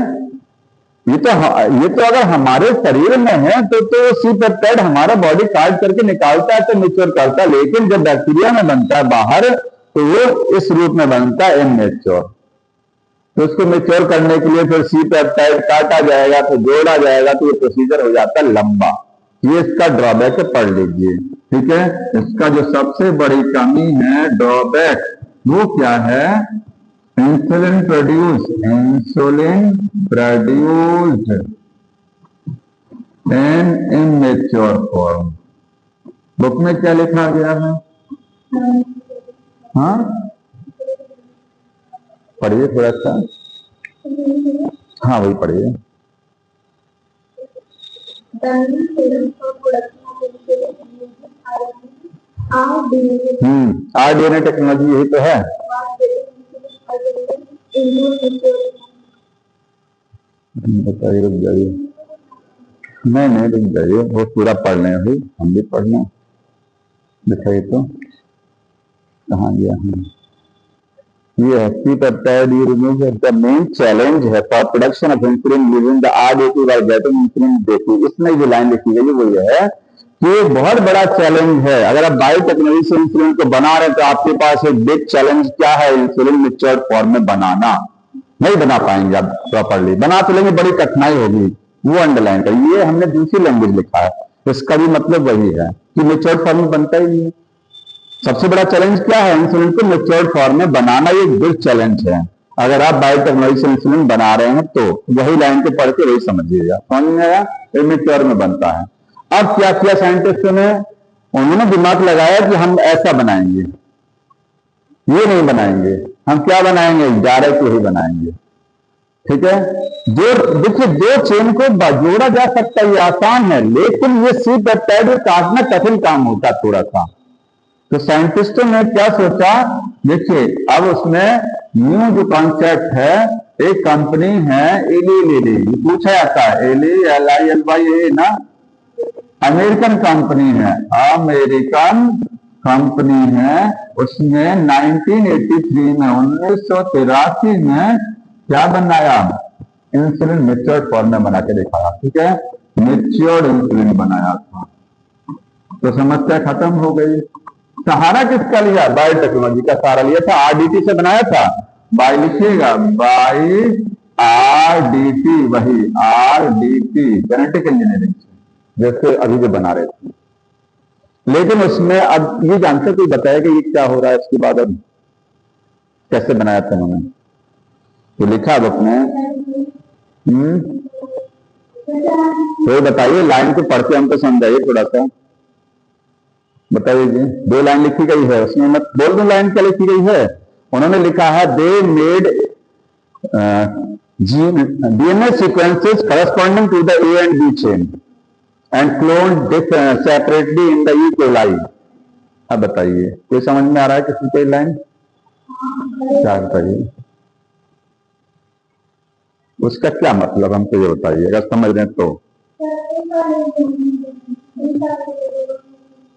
Speaker 1: ये तो अगर हमारे शरीर में है तो सी पेप्टाइड हमारा बॉडी काट करके निकालता है तो मेच्योर करता है, लेकिन जब बैक्टीरिया में बनता है बाहर तो वो इस रूप में बनता है, इनमेच्योर। तो उसको मेच्योर करने के लिए फिर सी पेप्टाइड काटा जाएगा, फिर जोड़ा जाएगा, तो ये प्रोसीजर हो जाता है लंबा। ये इसका ड्रॉबैक है, पढ़ लीजिए, ठीक है। इसका जो सबसे बड़ी कमी है, ड्रॉबैक, वो क्या है, insulin produced in immature form. Book में क्या लिखा गया है, हाँ पढ़िए थोड़ा सा, हाँ वही पढ़िए। आरडीएनए टेक्नोलॉजी यही तो है। बताइए, रुक जाइए, नहीं रुक जाइए, वो पूरा पढ़ लें, अभी हम भी पढ़ना, दिखाइए तो कहाँ गया है, ये है C peptide the main challenge है for production of insulin using the RDT by getting insulin डेटी। इसमें जो लाइन लिखी गई वो ये है कि ये बहुत बड़ा चैलेंज है, अगर आप बायोटेक्नोलॉजी से इंसुलिन को बना रहे हैं तो आपके पास एक बिग चैलेंज क्या है, इंसुलिन मेच्योर्ड फॉर्म में बनाना, नहीं बना पाएंगे आप प्रॉपरली, बना तो लेंगे बड़ी कठिनाई होगी, वो अंडरलाइन कर, ये हमने दूसरी लैंग्वेज लिखा है, इसका भी मतलब वही है कि मेच्योर्ड फॉर्म में बनता ही नहीं। सबसे बड़ा चैलेंज क्या है, इंसुलिन को मेच्योर्ड फॉर्म में बनाना, ये बिग चैलेंज है। अगर आप बायोटेक्नोलॉजी से इंसुलिन बना रहे हैं तो वही लाइन को पढ़ के वही समझिएगा, समझ में आया, ये मेच्योर में बनता है। अब क्या किया साइंटिस्टों ने, उन्होंने दिमाग लगाया कि हम ऐसा बनाएंगे, ये नहीं बनाएंगे, हम क्या बनाएंगे, डायरेक्ट यही बनाएंगे, ठीक है। जो देखिए दो चेन को जोड़ा जा सकता है, ये आसान है, लेकिन ये सी पेप्टाइड काटना कठिन काम होता है थोड़ा सा। तो साइंटिस्टों ने क्या सोचा, देखिए अब उसमें न्यू जो कॉन्सेप्ट है, एक कंपनी है एली लिली, पूछा जाता है, एली LILY ना, अमेरिकन कंपनी है, अमेरिकन कंपनी है, उसने 1983 में 1983 में क्या बनाया, इंसुलिन मेच्योर्ड फॉर्म में बना के दिखाया, ठीक है, मेच्योर्ड इंसुलिन बनाया था। तो समस्या खत्म हो गई। सहारा किसका लिया, बायोटेक्नोलॉजी का सहारा लिया था, आरडीटी से बनाया था, बाय लिखिएगा, बाय आरडीटी, वही आरडीटी जेनेटिक इंजीनियरिंग जैसे अभी जो बना रहे थे। लेकिन उसमें अब ये जानकर कोई बताया कि ये क्या हो रहा है, इसके बाद अब कैसे बनाया था उन्होंने, तो लिखा अब अपने, तो बताइए, लाइन को पढ़ के हमको समझाइए थोड़ा सा, बताइए जी। 2 लाइन लिखी गई है, उसमें मत बोल दो लाइन क्या लिखी गई है, उन्होंने लिखा है, they made DNA sequences corresponding to the A and B chain and cloned separately in the E. coli। अब बताइए, कोई समझ में आ रहा है किसी कोई लाइन, क्या बताइए, उसका क्या मतलब हमको ये बताइए, अगर समझ रहे हैं तो।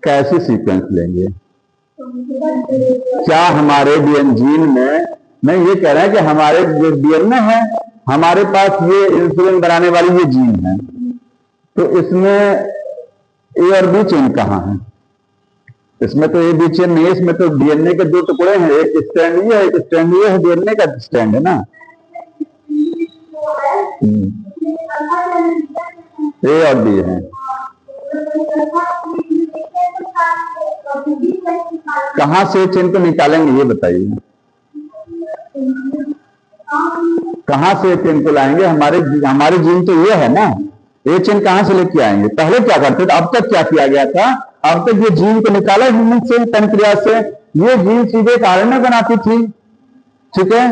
Speaker 1: कैसे सीक्वेंस लेंगे, क्या हमारे जीन में, नहीं ये कह रहे हैं कि हमारे जो डीएनए है, हमारे पास ये इंसुलिन बनाने वाली ये जीन है, तो इसमें ए और बी चेन कहाँ है, इसमें तो ए बी चेन नहीं है, इसमें तो डीएनए के 2 टुकड़े हैं, एक स्ट्रैंड ये है, एक स्ट्रैंड ये है, डीएनए का स्ट्रैंड है ना, ए और बी है। कहां से चेन को निकालेंगे ये बताइए, कहां से चेन को लाएंगे? हमारे जीन तो ये है ना, ये चेन कहां से लेके आएंगे? पहले क्या करते थे, अब तक क्या किया गया था? अब तक ये जीन को निकाला ह्यूमन से, पैनक्रियास से, ये जीन सीधे आरएनए बनाती थी, ठीक है।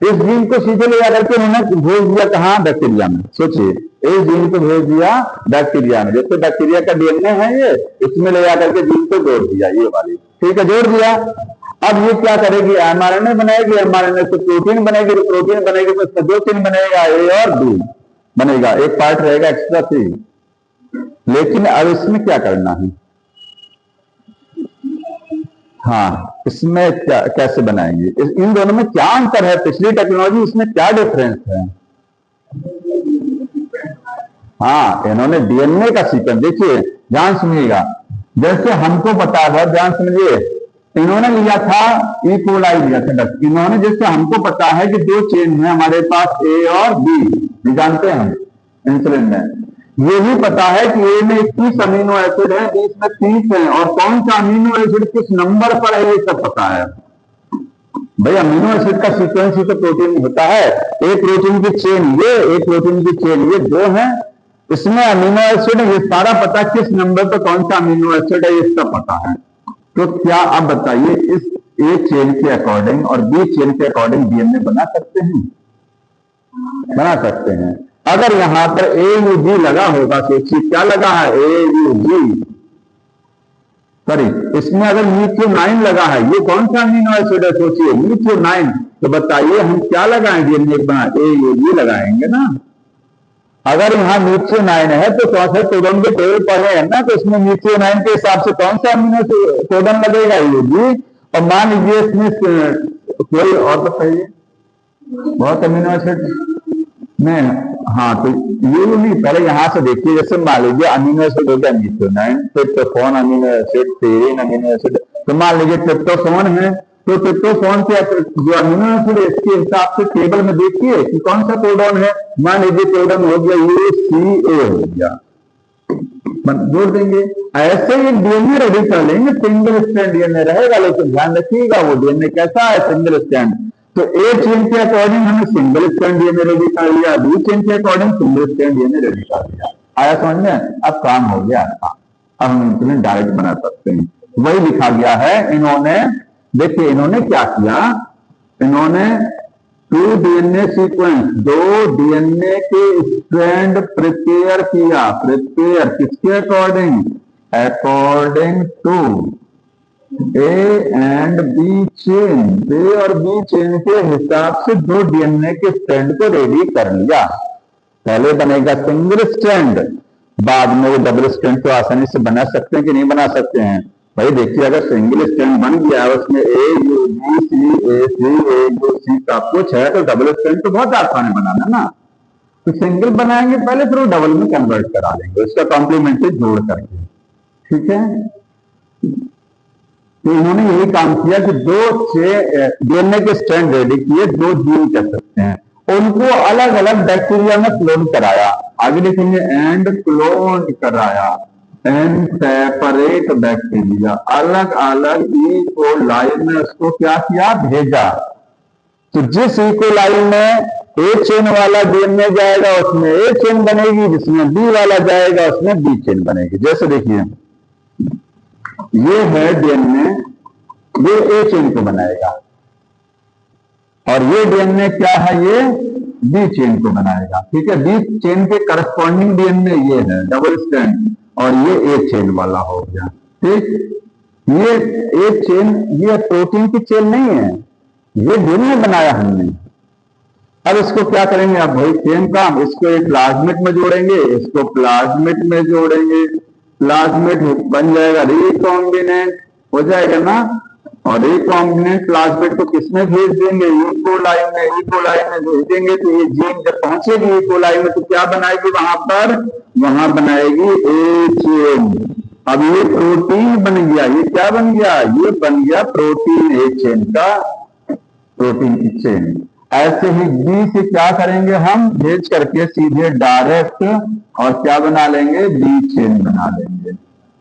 Speaker 1: इस जीन को सीधे ले जाकर के उन्होंने भेज दिया कहां? बैक्टीरिया में। सोचिए, इस जीन को भेज दिया बैक्टीरिया में, जैसे बैक्टीरिया का डीएनए है ये, इसमें ले जाकर के जीन को जोड़ दिया, ये वाली, ठीक है, जोड़ दिया। अब ये क्या करेगी? एमआरएनए बनाएगी, एमआरएनए से प्रोटीन बनेगी, तो प्रोटीन बनेगी तो उसमें दो चेन बनेगा, ए और बी बनेगा, एक पार्ट रहेगा एक्स्ट्रा सी। लेकिन अब इसमें क्या करना है? हाँ, इसमें क्या कैसे बनाएंगे? इन दोनों में क्या अंतर है? पिछली टेक्नोलॉजी इसमें क्या डिफरेंस है? हाँ, इन्होंने डीएनए का सीक्वेंस, देखिए ध्यान सुनिएगा, जैसे हमको पता है, बहुत ध्यान समझिए, इन्होंने लिया था ई कोलाई लिया था, इन्होंने जैसे हमको पता है कि दो चेन है हमारे पास, ए और बी, जानते हैं इंसुलिन में, ये भी पता है कि ए में 21 अमीनो एसिड है, बी में 30 है, और कौन सा अमीनो एसिड किस नंबर पर है ये सब पता है। भाई अमीनो एसिड का सीक्वेंस ही तो प्रोटीन में होता है, एक प्रोटीन की चेन ये, एक प्रोटीन की चेन ये, दो है, इसमें अमीनो एसिड ये सारा पता, किस नंबर पर कौन सा अमीनो एसिड है ये सब पता है। तो क्या आप बताइए, इस ए चेन के अकॉर्डिंग और बी चेन के अकॉर्डिंग डीएनए बना सकते हैं? बना सकते हैं। अगर यहां पर ए यू जी लगा होगा, सोचिए क्या लगा है, ए यू जी, सॉरी, इसमें अगर मीथियोनाइन लगा है, ये कौन सा अमीनो एसिड है? सोचिए मीथियोनाइन, तो बताइए हम क्या लगाएं डीएनए बना? ए यू जी लगाएंगे ना। अगर यहाँ मीथियोनाइन है तो चौथे कोडन के टेबल पढ़े हैं ना, तो इसमें मीथियोनाइन के हिसाब से कौन सा अमीनो कोडन लगेगा? यू जी। और मान लीजिए इसमें कोई और बताइए, बहुत अमीनो एसिड में, हाँ, तो ये नहीं, पहले यहां से देखिए, जैसे मान लीजिए अमीनो एसिड हो गया methionine, tryptophan amino acid, serine amino acid, तो मान लीजिए ट्रिप्टोफैन है, तो ट्रिप्टोफैन के जो अमीनो एसिड इसके हिसाब से टेबल में देखिए कि कौन सा कोडन है। मान लीजिए कोडन हो गया ये CA हो गया, जोड़ देंगे। ऐसे ही डीएनए रेडी कर लेंगे, सिंगल स्ट्रैंड डीएनए रहेगा, लेकिन ध्यान रखिएगा वो डीएनए कैसा है? Single strand. तो ए चेन के अकॉर्डिंग हमने सिंगल स्ट्रैंड डीएनए रेडी कर लिया, बी चेन के according single strand DNA ready कर लिया। आया समझ में? अब काम हो गया, अब हम इंसुलिन डायरेक्ट बना सकते हैं। वही लिखा गया है। इन्होंने देखिए, इन्होंने क्या किया, इन्होंने 2 डीएनए सीक्वेंस, 2 डीएनए के स्ट्रैंड प्रिपेयर किया। प्रिपेयर किसके according? According to A and B chain, A और बी चेन के हिसाब से 2 डीएनए के स्ट्रैंड को रेडी कर लिया। पहले बनेगा सिंगल स्ट्रैंड, बाद में वो डबल स्ट्रैंड को आसानी से बना सकते हैं कि नहीं बना सकते हैं? भाई देखिए, अगर सिंगल स्ट्रैंड बन गया है, उसमें A U B C A C A U C सब कुछ है, तो डबल स्ट्रैंड तो बहुत आसान है बनाना ना। तो सिंगल बनाएंगे पहले, फिर वो डबल में कन्वर्ट करा देंगे उसका कॉम्प्लीमेंट्री जोड़ करके, ठीक है। तो इन्होंने यही काम किया कि 2 डीएनए के स्ट्रैंड रेडी किए, 2 जीन कह सकते हैं, उनको अलग अलग बैक्टीरिया में क्लोन कराया। आगे देखेंगे, एंड क्लोन कराया, एंड सेपरेट बैक्टीरिया, अलग अलग ई कोलाई में उसको क्या किया? भेजा। तो जिस ई कोलाई में ए चेन वाला डीएनए जाएगा उसमें ए चेन बनेगी, जिसमें बी वाला जाएगा उसमें बी चेन बनेगी। जैसे देखिए, ये है डीएनए, ये ए चेन को बनाएगा, और ये डीएनए क्या है? ये बी चेन को बनाएगा, ठीक है। बी चेन के करस्पॉन्डिंग डीएनए ये है डबल स्ट्रैंड, और ये ए चेन वाला हो गया, ठीक। ये ए चेन, ये प्रोटीन की चेन नहीं है, ये डीएनए बनाया हमने। अब इसको क्या करेंगे? अब वही सेम काम, इसको एक प्लाज्मिड में जोड़ेंगे, इसको प्लाज्मिड में जोड़ेंगे, प्लाज्मिड बन जाएगा रिकॉम्बिनेंट, हो जाएगा ना। और रिकॉम्बिनेंट प्लाज्मिड को किसमें भेज देंगे? ई कोलाई में। ई कोलाई में भेज देंगे तो ये जीन जब पहुंचेगी ई कोलाई में तो क्या बनाएगी वहां पर? वहां बनाएगी ए चेन। अब ये प्रोटीन बन गया, ये क्या बन गया? ये बन गया प्रोटीन ए चेन का, प्रोटीन की चेन। ऐसे ही बी से क्या करेंगे, हम भेज करके सीधे डायरेक्ट और क्या बना लेंगे, बी चेन बना लेंगे।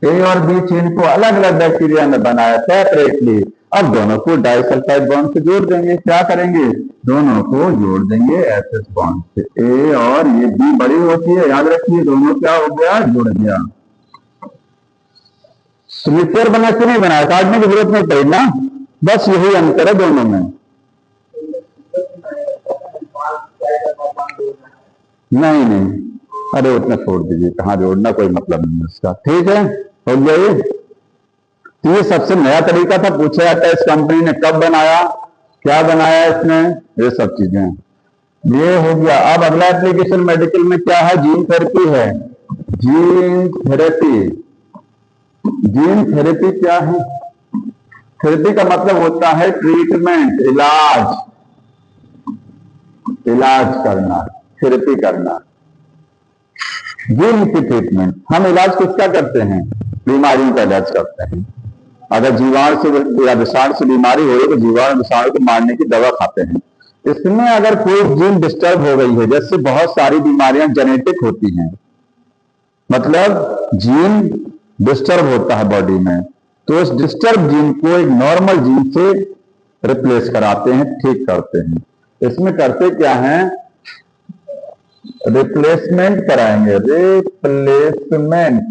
Speaker 1: ए और बी चेन को अलग अलग बैक्टीरिया ने बनाया सेपरेटली। अब दोनों को डाइसल्फाइड बॉन्ड से जोड़ देंगे। क्या करेंगे, दोनों को जोड़ देंगे एसएस बॉन्ड से। ए और ये बी बड़ी होती है, याद रखिए, दोनों क्या हो गया, जुड़ गया। स्लिपर बना के नहीं बनाया, काटने की जरूरत नहीं पड़ी ना, बस यही अंतर है दोनों में। नहीं नहीं, अरे उतना छोड़ दीजिए, कहाँ जोड़ना, कोई मतलब नहीं उसका। ठीक है, हो गया ये। तो ये सबसे नया तरीका था, पूछा जाता है इस कंपनी ने कब बनाया, क्या बनाया इसमें, ये सब चीजें। ये हो गया। अब अगला एप्लीकेशन मेडिकल में क्या है, जीन थेरेपी है। जीन थेरेपी, जीन थेरेपी क्या है, थेरेपी का मतलब होता है ट्रीटमेंट, इलाज, इलाज करना, थेरेपी करना, जीन की ट्रीटमेंट। हम इलाज किसका करते हैं, बीमारियों का इलाज करते हैं। अगर जीवाणु से या विषाणु से बीमारी हो रही तो जीवाणु विषाणु को मारने की दवा खाते हैं। इसमें अगर कोई जीन डिस्टर्ब हो गई है, जैसे बहुत सारी बीमारियां जेनेटिक होती हैं, मतलब जीन डिस्टर्ब होता है बॉडी में, तो उस डिस्टर्ब जीन को एक नॉर्मल जीन से रिप्लेस कराते हैं, ठीक करते हैं। इसमें करते क्या है, रिप्लेसमेंट कराएंगे, replacement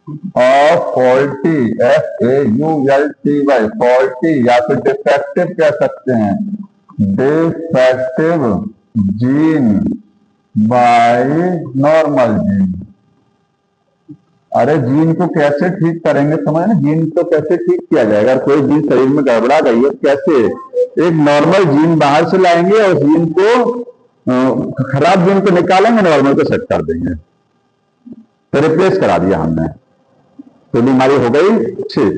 Speaker 1: of faulty, FAULTY, faulty या फिर डिफेक्टिव कह सकते हैं, defective gene by normal gene. अरे जीन को कैसे ठीक करेंगे, समझ ना, जीन को कैसे ठीक किया जाएगा, कोई जीन शरीर में गड़बड़ा गई है कैसे, एक नॉर्मल जीन बाहर से लाएंगे और जीन को, खराब जीन को निकालेंगे, नॉर्मल को सेट कर देंगे, तो रिप्लेस करा दिया हमने, तो बीमारी हो गई ठीक।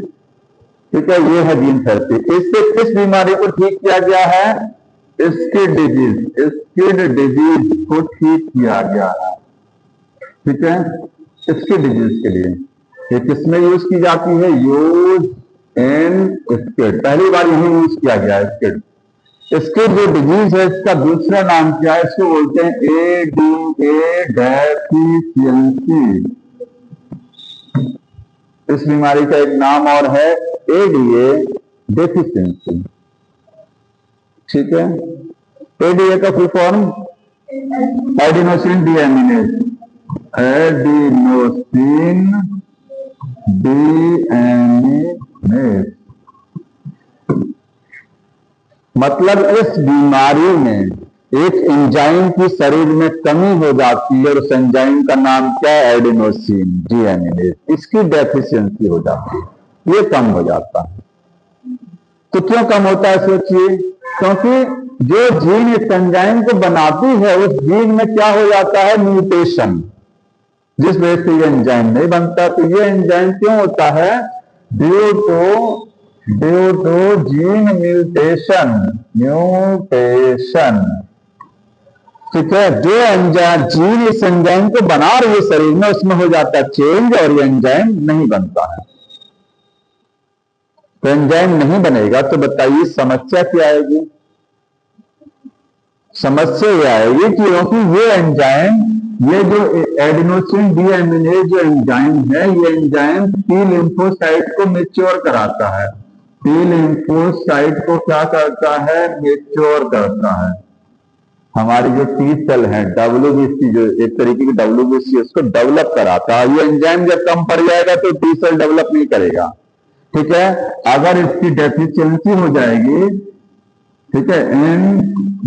Speaker 1: ठीक है, ये है जीन थेरेपी। इससे किस बीमारी को ठीक किया गया है, स्किन डिजीज, स्किन डिजीज को ठीक किया गया है। ठीक है, स्किन डिजीज के लिए ये किसमें यूज की जाती है, यूज इन स्किन, पहली बार यही यूज किया गया है स्किन। स्किन जो डिजीज है इसका दूसरा नाम क्या है, इसको बोलते हैं ADA डेफिशिएंसी। इस बीमारी का एक नाम और है ADA डेफिशिएंसी। ठीक है, ADA का full form adenosine deaminase, adenosine deaminase. मतलब इस बीमारी में एक एंजाइम की शरीर में कमी हो जाती है और उस एंजाइम का नाम क्या है, एडिनोसिन डीएमिनेज। इसकी डेफिशिएंसी हो जाती है, ये कम हो जाता है। तो क्यों कम होता है सोचिए, क्योंकि जो जीन इस एंजाइम को बनाती है उस जीन में क्या हो जाता है, म्यूटेशन, जिस वजह से ये एंजाइम नहीं बनता। तो ये एंजाइम क्यों होता है, due to gene mutation, mutation. ठीक है, जो एंजाइम जीन इस एंजाइम को बना रही है शरीर में, उसमें हो जाता है चेंज और ये एंजाइम नहीं बनता है। तो एंजाइम नहीं बनेगा तो बताइए समस्या क्या आएगी, समस्या ये आएगी कि क्योंकि ये एंजाइम, ये जो एडिनोसिन डीएमिनेज जो एंजाइम है, ये एंजाइम टी लिम्फोसाइट को मैच्योर कराता है, टी लिम्फोसाइट को क्या करता है, मैच्योर करता है। हमारी जो टी सेल है, WBC, जो एक तरीके की WBC, उसको डेवलप कराता है। ये एंजाइम जब कम पड़ जाएगा तो टी सेल डेवलप नहीं करेगा। ठीक है, अगर इसकी डेफिशिएंसी हो जाएगी, ठीक है, इन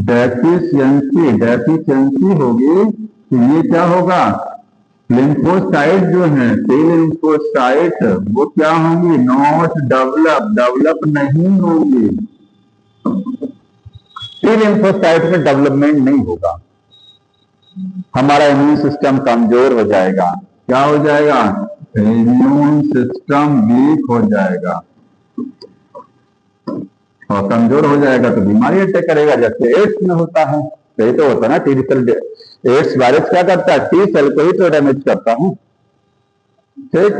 Speaker 1: डेफिशिएंसी होगी तो ये क्या होगा, लिम्फोसाइट जो है, टी लिम्फोसाइट, वो क्या होंगी, नॉट डेवलप नहीं होंगी। टी लिम्फोसाइट में डेवलपमेंट नहीं होगा, हमारा इम्यून सिस्टम कमजोर हो जाएगा। क्या हो जाएगा, इम्यून सिस्टम वीक हो जाएगा, और कमजोर हो जाएगा तो बीमारी अटैक करेगा, जैसे एड्स में होता है। यही तो होता है ना, टी सेल, एड्स वायरस क्या करता है, टी सेल को ही तो डैमेज करता है। ठीक,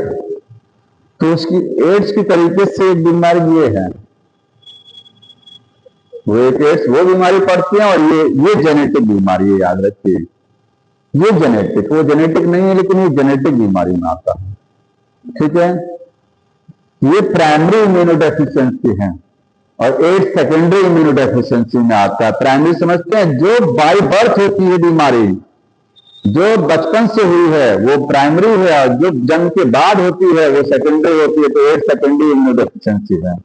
Speaker 1: तो उसकी एड्स की तरीके से एक बीमारी ये है। वो एक एड्स वो बीमारी पड़ती है, और ये जेनेटिक बीमारी है, याद रखिए। ये जेनेटिक, वो जेनेटिक नहीं है, लेकिन ये जेनेटिक बीमारी में आता है। ठीक है, ये प्राइमरी इम्यूनोडेफिशिएंसी है, और एड्स सेकेंडरी इम्यूनोडेफिशिएंसी में आता है। प्राइमरी समझते हैं जो बाय बर्थ होती है बीमारी, जो बचपन से हुई है वो प्राइमरी है, और जो जन्म के बाद होती है वो सेकेंडरी होती है, तो एड्स सेकेंडरी इम्यूनोडेफिशिएंसी है।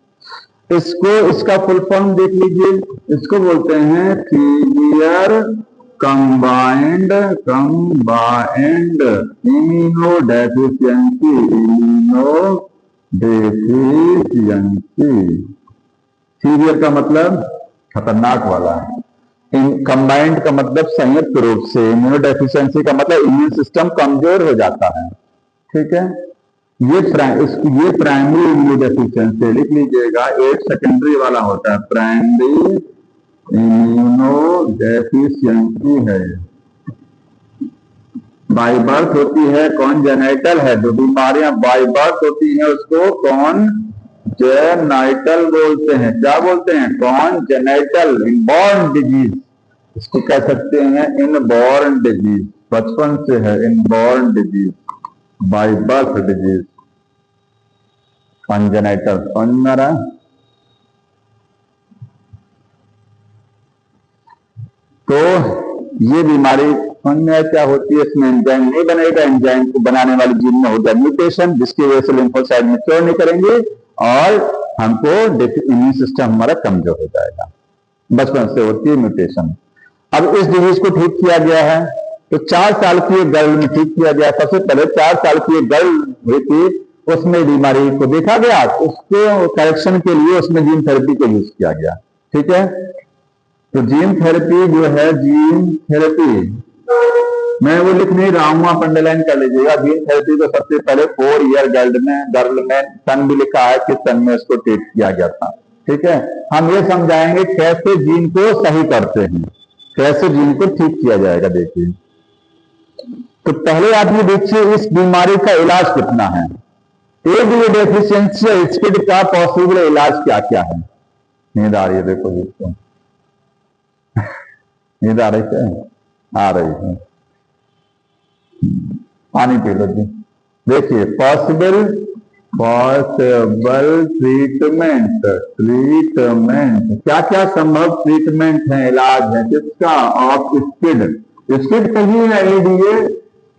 Speaker 1: इसका फुल फॉर्म देख लीजिए, इसको बोलते हैं सीवियर कंबाइंड इम्यूनोडेफिशिएंसी। सीवियर का मतलब खतरनाक वाला है, कंबाइंड का मतलब संयुक्त रूप से, इम्यूनोडेफिशिएंसी का मतलब इम्यून सिस्टम कमजोर हो जाता है। ठीक है, ये प्राइमरी इम्यूनोडेफिशिएंसी लिख लीजिएगा। एड्स सेकेंडरी वाला होता है, प्राइमरी इम्यूनोडेफिशिएंसी है, बाय बर्थ होती है, कॉन्जेनाइटल है। जो बीमारियां बाय बर्थ होती हैं उसको कॉन्जेनाइटल बोलते हैं। क्या बोलते हैं? कॉन्जेनाइटल, इनबॉर्न डिजीज, इसको कह सकते हैं इनबॉर्न डिजीज, बचपन से है inborn disease, by birth disease, congenital. समझ में आ रहा है? तो ये बीमारी क्या होती है? इसमें एंजाइम नहीं बनेगा, एंजाइम को बनाने वाली जीन में होगा म्यूटेशन, जिसकी वजह से लिम्फोसाइट मैच्योर नहीं करेंगे और हमको इम्यून सिस्टम हमारा कमजोर हो जाएगा। बचपन से होती है म्यूटेशन। अब इस डिजीज को ठीक किया गया है, तो 4 साल की एक गर्ल में ठीक किया गया। सबसे पहले 4 साल की एक गर्ल हुई थी, उसमें बीमारी को देखा गया, उसको करेक्शन के लिए उसमें जीन थेरेपी को यूज किया गया। ठीक है, तो जीन थेरेपी जो है, जीन थेरेपी मैं वो लिख नहीं रहा हूं, आप अंडरलाइन कर लीजिएगा। जीन थेरेपी को सबसे पहले 4 ईयर गर्ल में सन भी लिखा है कि सन में उसको ट्रीट किया गया था। ठीक है, हम ये समझाएंगे कैसे जीन को सही करते हैं, कैसे जीन को ठीक किया जाएगा। देखिए, तो पहले आप ये देखिए इस बीमारी का इलाज कितना है। एडीए डेफिशिएंसी या स्किड का पॉसिबल इलाज क्या क्या है? नींद आ रही है, देखो जिसको नींद आ रही है, आ रही है, पानी पी लो जी। देखिए, पॉसिबल ट्रीटमेंट, क्या क्या संभव ट्रीटमेंट है, इलाज है किसका? Of skid. स्किड कहीं है, एडीए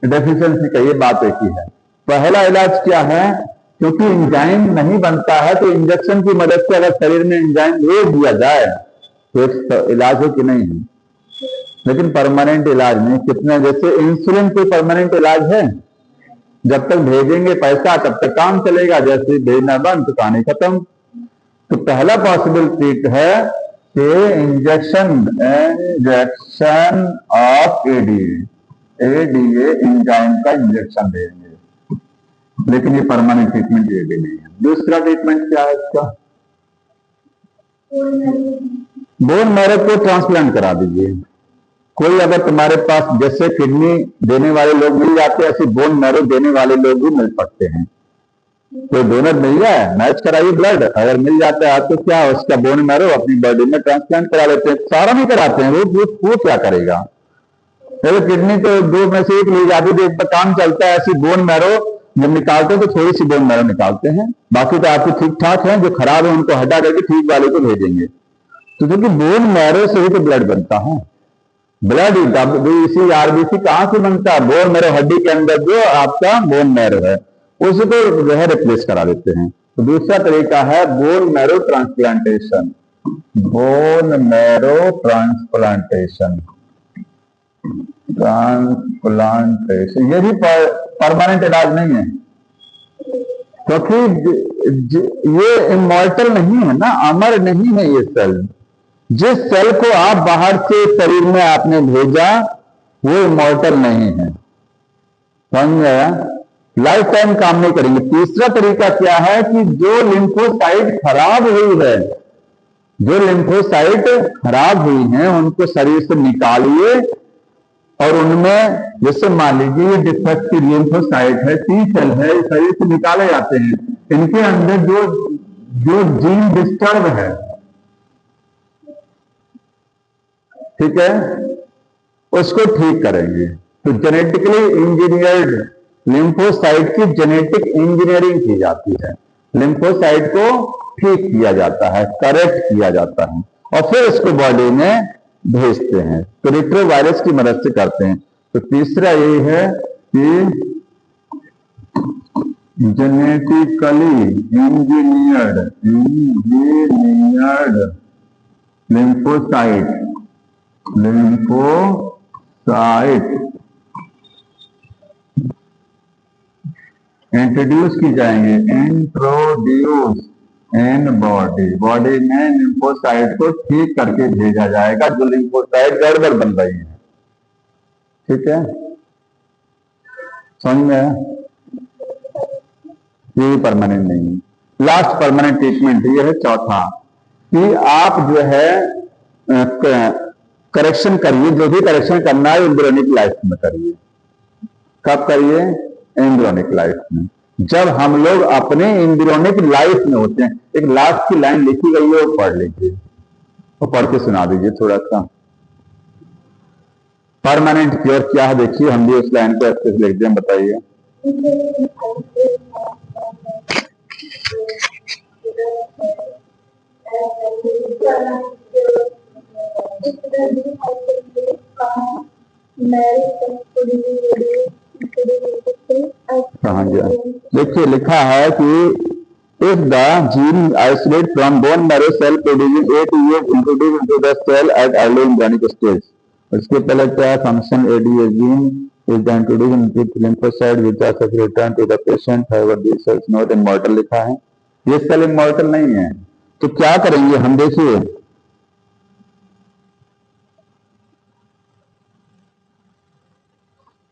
Speaker 1: डेफिशिएंसी का, ये बात एक ही है। पहला इलाज क्या है? क्योंकि एंजाइम नहीं बनता है, तो इंजेक्शन की मदद से अगर शरीर में एंजाइम भेज दिया जाए तो एक इलाज है कि नहीं है, लेकिन परमानेंट इलाज नहीं। कितने, जैसे इंसुलिन कोई परमानेंट इलाज है? जब तक भेजेंगे पैसा तब तक काम चलेगा, जैसे भेजना बंद तो कहानी खत्म। तो पहला पॉसिबल ट्रीट है कि इंजेक्शन ऑफ एडीए एंजाइम का इंजेक्शन देंगे, लेकिन ये परमानेंट ट्रीटमेंट ये भी नहीं है। दूसरा ट्रीटमेंट क्या है इसका? बोन मैरो को ट्रांसप्लांट करा दीजिए। कोई अगर तुम्हारे पास जैसे किडनी देने वाले लोग मिल जाते हैं, ऐसे बोन मैरो देने वाले लोग भी मिल सकते हैं। कोई डोनर मिल जाए, मैच कराइए ब्लड, अगर मिल जाता है तो क्या उसका बोन मैरो अपनी बॉडी में ट्रांसप्लांट करा लेते हैं। सारा नहीं कराते हैं, वो क्या करेगा? किडनी तो 2 में से 1 ली जाती है, तो काम चलता है। ऐसी बोन मैरो जब निकालते हैं तो थोड़ी सी बोन मैरो निकालते हैं, बाकी तो आपके ठीक ठाक है, जो खराब है उनको हटा करके ठीक वाले को भेजेंगे। तो क्योंकि बोन मैरो से ही तो ब्लड बनता है। ब्लड इसी आरबीसी कहां से बनता है? बोन मैरो, हड्डी के अंदर जो आपका बोन मैरो है उसको जो है रिप्लेस करा देते हैं। तो दूसरा तरीका है bone marrow transplantation. Bone marrow transplantation, ये भी परमानेंट इलाज नहीं है, क्योंकि ये इमॉर्टल नहीं है ना, अमर नहीं है ये सेल। जिस सेल को आप बाहर से शरीर में आपने भेजा वो इमॉर्टल नहीं है, समझ गया? लाइफ टाइम काम नहीं करेंगे। तीसरा तरीका क्या है कि जो लिम्फोसाइट खराब हुई है, जो लिम्फोसाइट खराब हुई हैं उनको शरीर से निकालिए, और उनमें जैसे मान लीजिए ये डिफेक्टिव लिम्फोसाइट है, टी सेल है, शरीर से निकाले जाते हैं। इनके अंदर जो जीन डिस्टर्ब है, ठीक है, उसको ठीक करेंगे। तो जेनेटिकली इंजीनियर्ड लिम्फोसाइट की जेनेटिक इंजीनियरिंग की जाती है, लिम्फोसाइट को ठीक किया जाता है, करेक्ट किया जाता है और फिर उसको बॉडी में भेजते हैं, तो रिट्रोवायरस की मदद से करते हैं। तो तीसरा ये है कि जेनेटिकली इंजीनियर्ड लिम्फोसाइट इंट्रोड्यूस की जाएंगे, इंट्रोड्यूस इन बॉडी में लिम्फोसाइट को ठीक करके भेजा जाएगा जो लिम्फोसाइट गड़बड़ बन रही है। ठीक है, समझ में? ये परमानेंट नहीं है। लास्ट परमानेंट ट्रीटमेंट ये है चौथा, कि आप जो है करेक्शन करिए, जो भी करेक्शन करना है एम्ब्रियोनिक लाइफ में करिए। कब करिए? एम्ब्रियोनिक लाइफ में, जब हम लोग अपने एम्ब्रियोनिक लाइफ में होते हैं। एक लास्ट की लाइन लिखी गई है, वो पढ़ लीजिए, वो पढ़ के सुना दीजिए थोड़ा सा। परमानेंट क्योर क्या है देखिए, हम भी उस लाइन को अच्छे से लिख दें, बताइए। कहाँ गया? देखिए लिखा है कि if the gene isolate from bone marrow cell producing ATAs introduce into the cell at early embryonic stage. उसके पहले क्या है? Function ADA gene is the introduction with lymphocyte which are returned to the patient, however these cells not immortal लिखा है। ये cell immortal नहीं है, तो क्या करेंगे हम? देखिए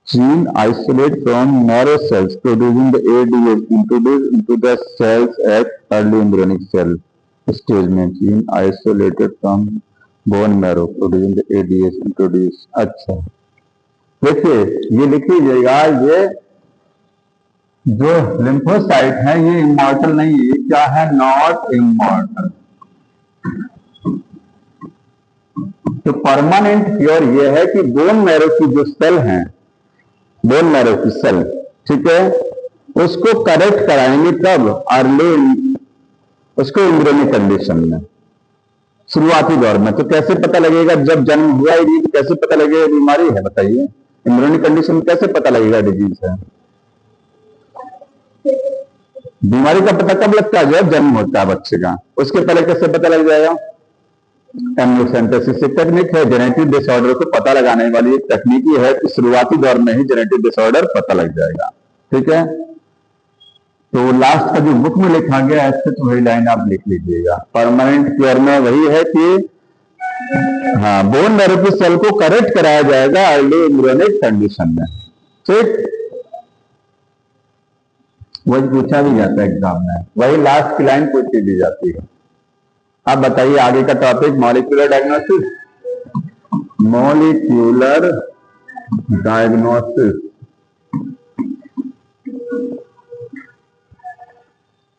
Speaker 1: gene isolate from marrow cells producing the ADAs introduced into the cells at early embryonic cell stage में gene isolated from bone marrow producing the ADAs introduced। अच्छा देखिए ये लिख लीजिएगा, ये जो लिम्फोसाइट है ये इमॉर्टल नहीं है। ये क्या है? Not immortal. तो परमानेंट क्योर ये है कि बोन मैरो की जो सेल है, बोन मैरो की सेल, ठीक है, उसको करेक्ट कराएंगे कब? अर्ली, उसको एम्ब्रियोनिक कंडीशन में, शुरुआती दौर में। तो कैसे पता लगेगा? जब जन्म हुआ ही नहीं तो कैसे पता लगेगा बीमारी है? बताइए, एम्ब्रियोनिक कंडीशन में कैसे पता लगेगा डिजीज है? बीमारी का पता कब लगता है? जब जन्म होता है बच्चे का। उसके पहले कैसे पता लग जाएगा? एम्ब्रियोसेंटेसिस टेक्निक है, जेनेटिक डिसऑर्डर को पता लगाने वाली एक तकनीक है कि शुरुआती दौर में ही जेनेटिक डिसऑर्डर पता लग जाएगा। ठीक है, तो लास्ट का जो बुक में लिखा गया है तो वही लाइन आप लिख लीजिएगा। परमानेंट क्योर में वही है कि हाँ, बोन मैरो की सेल को करेक्ट कराया जाएगा अर्ली एम्ब्रियोनिक कंडीशन में। ठीक, वही पूछा भी जाता है एग्जाम में, वही लास्ट की लाइन पूछ दी जाती है। अब बताइए आगे का topic, molecular diagnosis. Molecular diagnosis,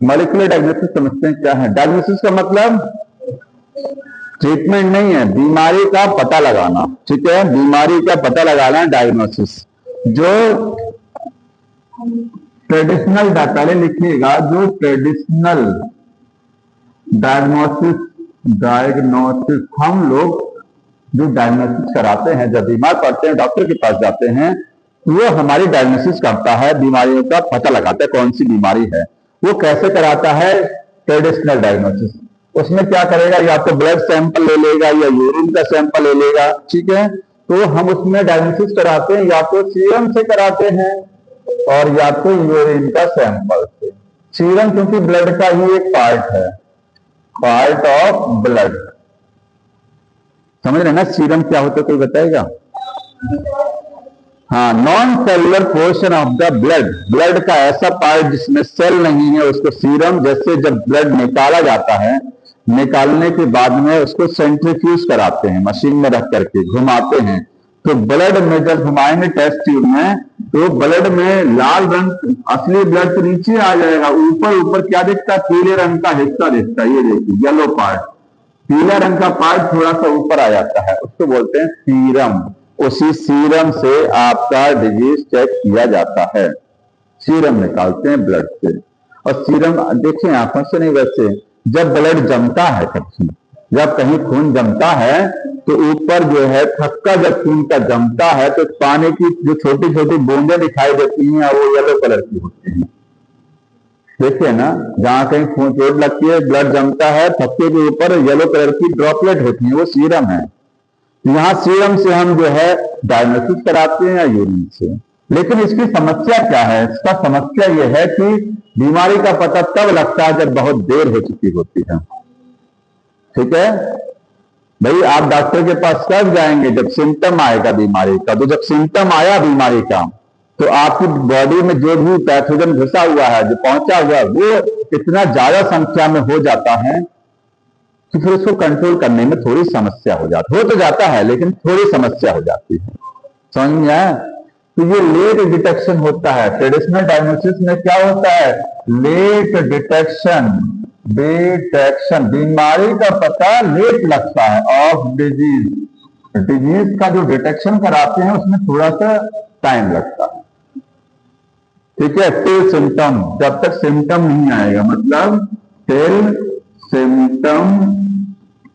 Speaker 1: molecular diagnosis समझते हैं क्या है? डायग्नोसिस का मतलब ट्रीटमेंट नहीं है, बीमारी का पता लगाना। ठीक है, बीमारी का पता लगाना डायग्नोसिस। जो ट्रेडिशनल, पहले लिखिएगा, जो ट्रेडिशनल डायग्नोसिस हम लोग जो डायग्नोसिस कराते हैं, जब बीमार पड़ते हैं डॉक्टर के पास जाते हैं, वो हमारी डायग्नोसिस करता है, बीमारियों का पता लगाता है कौन सी बीमारी है। वो कैसे कराता है? Traditional diagnosis. उसमें क्या करेगा? या तो ब्लड सैंपल ले लेगा या यूरिन का सैंपल ले लेगा। ठीक है, तो हम उसमें डायग्नोसिस कराते हैं या तो सीरम से कराते हैं और या तो यूरिन का सैंपल से। सीरम क्योंकि ब्लड का ही एक पार्ट है, पार्ट ऑफ ब्लड। समझ रहे ना सीरम क्या होता है? कोई बताएगा? हाँ, non cellular portion of the blood, blood का ऐसा पार्ट जिसमें सेल नहीं है उसको सीरम। जैसे जब ब्लड निकाला जाता है, निकालने के बाद में उसको सेंट्रीफ्यूज कराते हैं, मशीन में रख करके घुमाते हैं, तो ब्लड में जब घुमाएंगे टेस्ट ट्यूब में, तो ब्लड में लाल रंग, असली ब्लड तो नीचे आ जाएगा, ऊपर ऊपर क्या दिखता है? पीले रंग का हिस्सा दिखता है, ये देखिए येलो पार्ट। पीला रंग का पार्ट थोड़ा सा ऊपर आ जाता है, उसको बोलते हैं सीरम। उसी सीरम से आपका डिजीज चेक किया जाता है। सीरम निकालते हैं ब्लड से। और सीरम देखिए आंखों से नहीं, वैसे जब ब्लड जमता है कहीं, जब कहीं खून जमता है तो ऊपर जो है थक्का जब खून का जमता है तो पानी की जो छोटी छोटी बूंदें दिखाई देती हैं वो येलो कलर की होती हैं। देखिए ना, जहां कहीं खून चोट लगती है, ब्लड जमता है, थक्के के ऊपर येलो कलर की ड्रॉपलेट होती है, वो सीरम है। यहाँ सीरम से हम जो है डायग्नोसिस कराते हैं या यूरिन से। लेकिन इसकी समस्या क्या है? इसका समस्या यह है कि बीमारी का पता तब लगता है जब बहुत देर हो चुकी होती है। ठीक है भाई, आप डॉक्टर के पास कब जाएंगे? जब सिम्टम आएगा बीमारी का। तो जब सिम्टम आया बीमारी का तो आपकी बॉडी में जो भी पैथोजन घुसा हुआ है, जो पहुंचा हुआ है, वो इतना ज्यादा संख्या में हो जाता है कि फिर उसको कंट्रोल करने में थोड़ी समस्या हो जाती है। हो तो जाता है लेकिन थोड़ी समस्या हो जाती है। समझ में आया? तो ये लेट डिटेक्शन होता है। ट्रेडिशनल डायग्नोसिस में क्या होता है? Late detection. बीमारी का पता लेट लगता है ऑफ डिजीज। डिजीज का जो डिटेक्शन कराते हैं उसमें थोड़ा सा टाइम लगता है। ठीक है, टिल सिम्टम, जब तक सिम्टम नहीं आएगा, मतलब टिल सिम्टम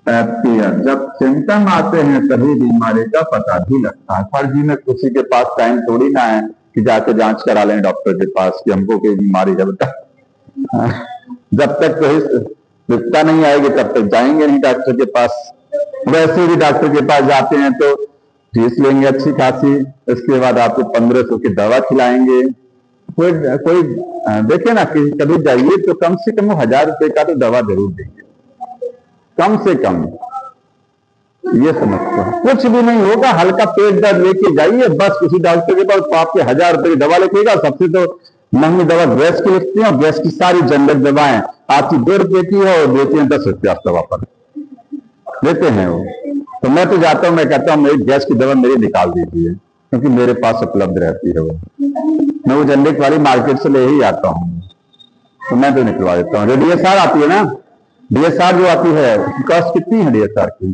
Speaker 1: अपीयर, जब सिम्टम आते हैं तभी बीमारी का पता भी लगता है। फर्जी में किसी के पास टाइम थोड़ी ना है कि जाके जांच करा लें डॉक्टर के पास कि हमको कोई बीमारी है। जब तक कोई दिखता नहीं आएगी तब तक जाएंगे नहीं डॉक्टर के पास। वैसे भी डॉक्टर के पास जाते हैं तो फीस लेंगे अच्छी खासी, इसके बाद आपको 1500 की दवा खिलाएंगे। कोई देखे ना कि कभी जाइए तो कम से कम 1000 रुपए का तो दवा जरूर देंगे, कम से कम। ये समझते हैं कुछ भी नहीं होगा, हल्का पेट दर्द लेके जाइए बस किसी डॉक्टर के पास, तो आपके 1000 रुपए की दवा लिखेगा। सबसे तो महंगी दवा गैस की लिखते हैं, और गैस की सारी जनरल दवाएं आपकी 2 रुपए की है और देते हैं 10 रुपया दवा पर लेते हैं वो। तो मैं तो जाता हूं, मैं कहता हूं मेरी गैस की दवा मेरी निकाल दीजिए, क्योंकि मेरे पास उपलब्ध रहती है वो। मैं वो जनरिक वाली मार्केट से ले ही आता हूँ, तो मैं तो निकलवा देता हूँ। जो डीएसआर आती है ना, डीएसआर जो आती है कॉस्ट कितनी है डीएसआर की?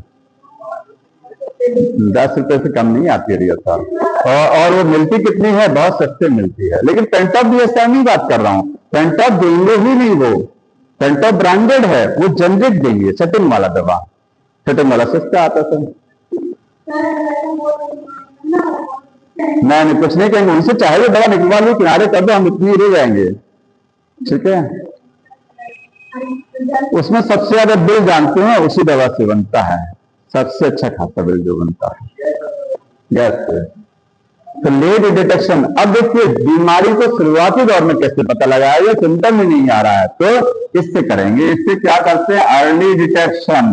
Speaker 1: 10 रुपए से कम नहीं आती है डीएसआर। और वो मिलती कितनी है? बहुत सस्ते मिलती है। लेकिन पेंटॉप डीएसआर नहीं बात कर रहा हूँ, पेंटॉप देंगे ही नहीं वो। पेंटॉप ब्रांडेड है, वो जनरिक देंगे, सेटिंग वाला दवा। सेटिंग वाला सस्ता आता था। नहीं कुछ नहीं कहेंगे, उनसे चाहे वो दवा निकलवा लो, किनारे कर दो, हम इतनी रह जाएंगे। ठीक है, उसमें सबसे ज्यादा बिल जानते हैं उसी दवा से बनता है, सबसे अच्छा खाता बिल जो बनता है गैस से। तो लेट डिटेक्शन। अब देखिए बीमारी को शुरुआती दौर में कैसे पता लगाया, ये सिम्टम ही नहीं आ रहा है तो इससे करेंगे। इससे क्या करते हैं? Early detection.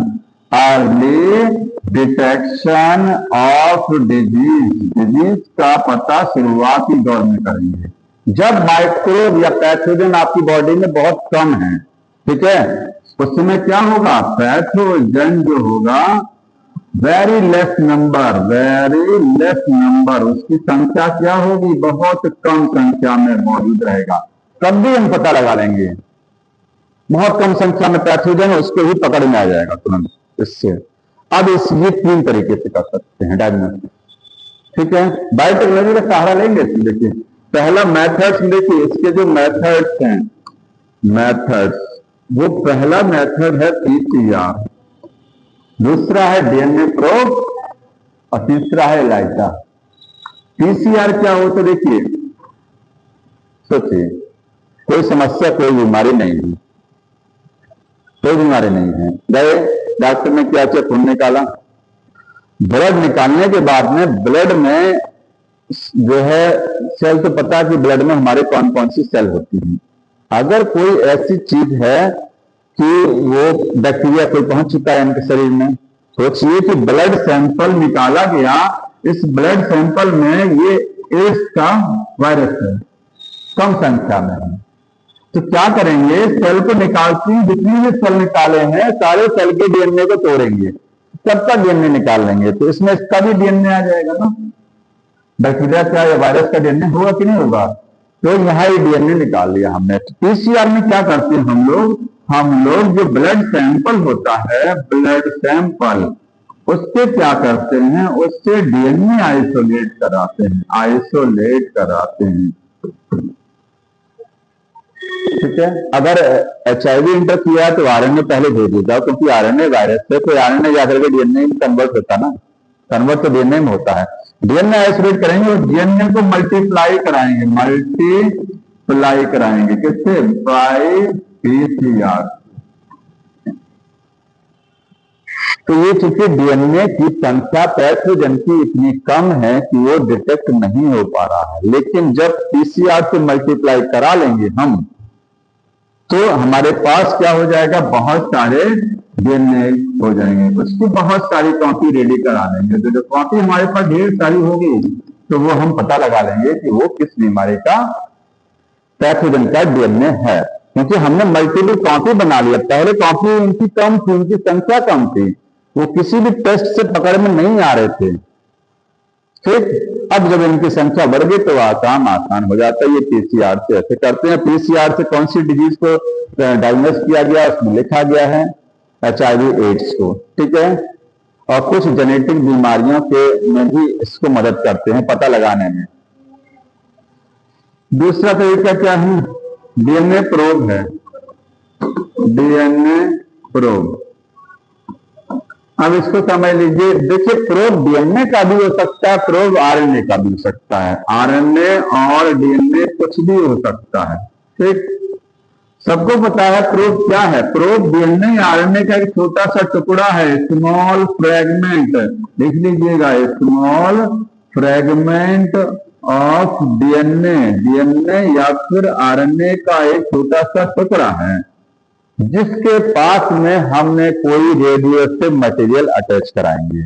Speaker 1: Early detection of disease. Disease का पता शुरुआती दौर में करेंगे जब माइक्रोब या पैथोजन आपकी बॉडी में बहुत कम है। ठीक है, उस समय क्या होगा? पैथोजन जो होगा वेरी लेस नंबर, उसकी संख्या क्या होगी? बहुत कम संख्या में मौजूद रहेगा। तब भी हम पता लगा लेंगे बहुत कम संख्या में पैथोजन है, उसको भी पकड़ में आ जाएगा तुरंत इससे। अब ये 3 तरीके से कर सकते हैं डायग्नोसिस। ठीक है, बायोटेक्नोलॉजी का सहारा लेंगे। देखिए पहला मेथड्स, देखिए इसके जो मेथड्स हैं, वो पहला मेथड है पीसीआर, दूसरा है डीएनए प्रोब और तीसरा है एलाइजा। पीसीआर क्या होता है? देखिए सोचिए, कोई समस्या, कोई बीमारी नहीं है, कोई बीमारी नहीं है, गए डॉक्टर ने क्या किया? खून निकाला। ब्लड निकालने के बाद में ब्लड में जो है सेल, तो पता है कि ब्लड में हमारे कौन कौन सी सेल होती हैं। अगर कोई ऐसी चीज है कि वो बैक्टीरिया कोई पहुंच चुका है इनके शरीर में, सोचिए कि ब्लड सैंपल निकाला गया, इस ब्लड सैंपल में ये एड्स का वायरस है, कम संख्या में है, तो क्या करेंगे? सेल को निकालते हैं, जितनी भी सेल निकाले हैं सारे सेल के डीएनए को तोड़ेंगे, सबका डीएनए निकाल लेंगे, तो इसमें इसका भी डीएनए आ जाएगा ना। बैक्टीरिया का या वायरस का डीएनए होगा कि नहीं होगा? तो यहाँ ही डीएनए निकाल लिया हमने। पीसीआर में क्या करते हैं हम लोग? हम लोग जो ब्लड सैंपल होता है, ब्लड सैंपल, उससे क्या करते हैं, उससे डीएनए आइसोलेट कराते हैं। ठीक है। अगर HIV इंटर किया है तो आरएनए पहले भेज देता, क्योंकि आरएनए वायरस से कोई आरएनए जाकर के डीएनए में कन्वर्ट होता ना, कन्वर्ट तो डीएनए में होता है। डीएनए आइसोलेट करेंगे और डीएनए को मल्टीप्लाई कराएंगे किससे? By PCR। तो ये चूंकि डीएनए की संख्या पैथोजन की इतनी कम है कि वो डिटेक्ट नहीं हो पा रहा है, लेकिन जब PCR से मल्टीप्लाई करा लेंगे हम, तो हमारे पास क्या हो जाएगा, बहुत सारे डीएनए हो जाएंगे। उसकी बहुत सारी कॉपी रेडी करा लेंगे। तो जो कॉपी हमारे पास ढेर सारी होगी तो वो हम पता लगा लेंगे कि वो किस बीमारी का पैथोजन का डीएनए है, क्योंकि हमने मल्टीपल कॉपी बना लिया। पहले कॉपी उनकी कम थी, उनकी संख्या कम थी, वो किसी भी टेस्ट से पकड़ में नहीं आ रहे थे। ठीक, अब जब इनकी संख्या बढ़ गई तो काम आसान हो जाता है। ये PCR से ऐसे करते हैं। PCR से कौन सी डिजीज को डायग्नोस किया गया, उसमें लिखा गया है HIV एड्स को। ठीक है, और कुछ जेनेटिक बीमारियों के में भी इसको मदद करते हैं पता लगाने में। दूसरा तरीका क्या है, डीएनए प्रोब है। डीएनए प्रोब, अब इसको समझ लीजिए। देखिए, प्रोब डीएनए का भी हो सकता है, प्रोब आरएनए का भी हो सकता है। आरएनए और डीएनए कुछ भी हो सकता है। ठीक, सबको पता है प्रोब क्या है। प्रोब डीएनए आरएनए का एक छोटा सा टुकड़ा है, स्मॉल फ्रेगमेंट। लिख लीजिएगा, स्मॉल फ्रेगमेंट ऑफ डीएनए या फिर आरएनए का एक छोटा सा टुकड़ा है, जिसके पास में हमने कोई रेडियोएक्टिव मटेरियल अटैच कराएंगे।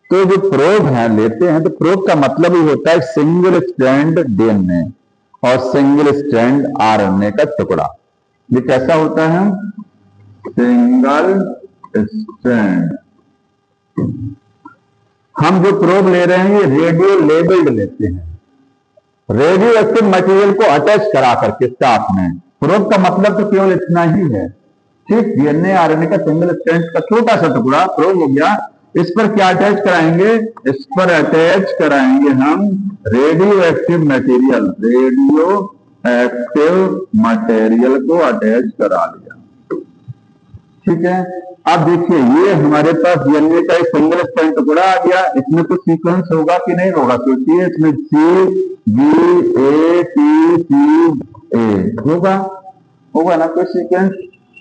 Speaker 1: तो जो प्रोब है लेते हैं, तो प्रोब का मतलब ही होता है सिंगल स्ट्रैंड डीएनए और सिंगल स्ट्रैंड आरएनए का टुकड़ा। ये कैसा होता है, सिंगल स्ट्रैंड। हम जो प्रोब ले रहे हैं ये रेडियो लेबल्ड लेते हैं, रेडियो एक्टिव मटेरियल को अटैच करा करके साथ में। प्रोब का मतलब तो केवल इतना ही है। ठीक, डीएनए आरएनए का सिंगल स्ट्रैंड का छोटा सा टुकड़ा प्रोब हो गया। इस पर क्या अटैच कराएंगे, इस पर अटैच कराएंगे हम radio active material. Radio active material को अटैच करा लिया। ठीक है, अब देखिए ये हमारे पास डीएनए का एक सिंगल स्ट्रैंड टुकड़ा आ गया। इसमें कुछ सीक्वेंस होगा कि नहीं होगा, सोचिए। इसमें CGATCA होगा ना कोई सीक्वेंस।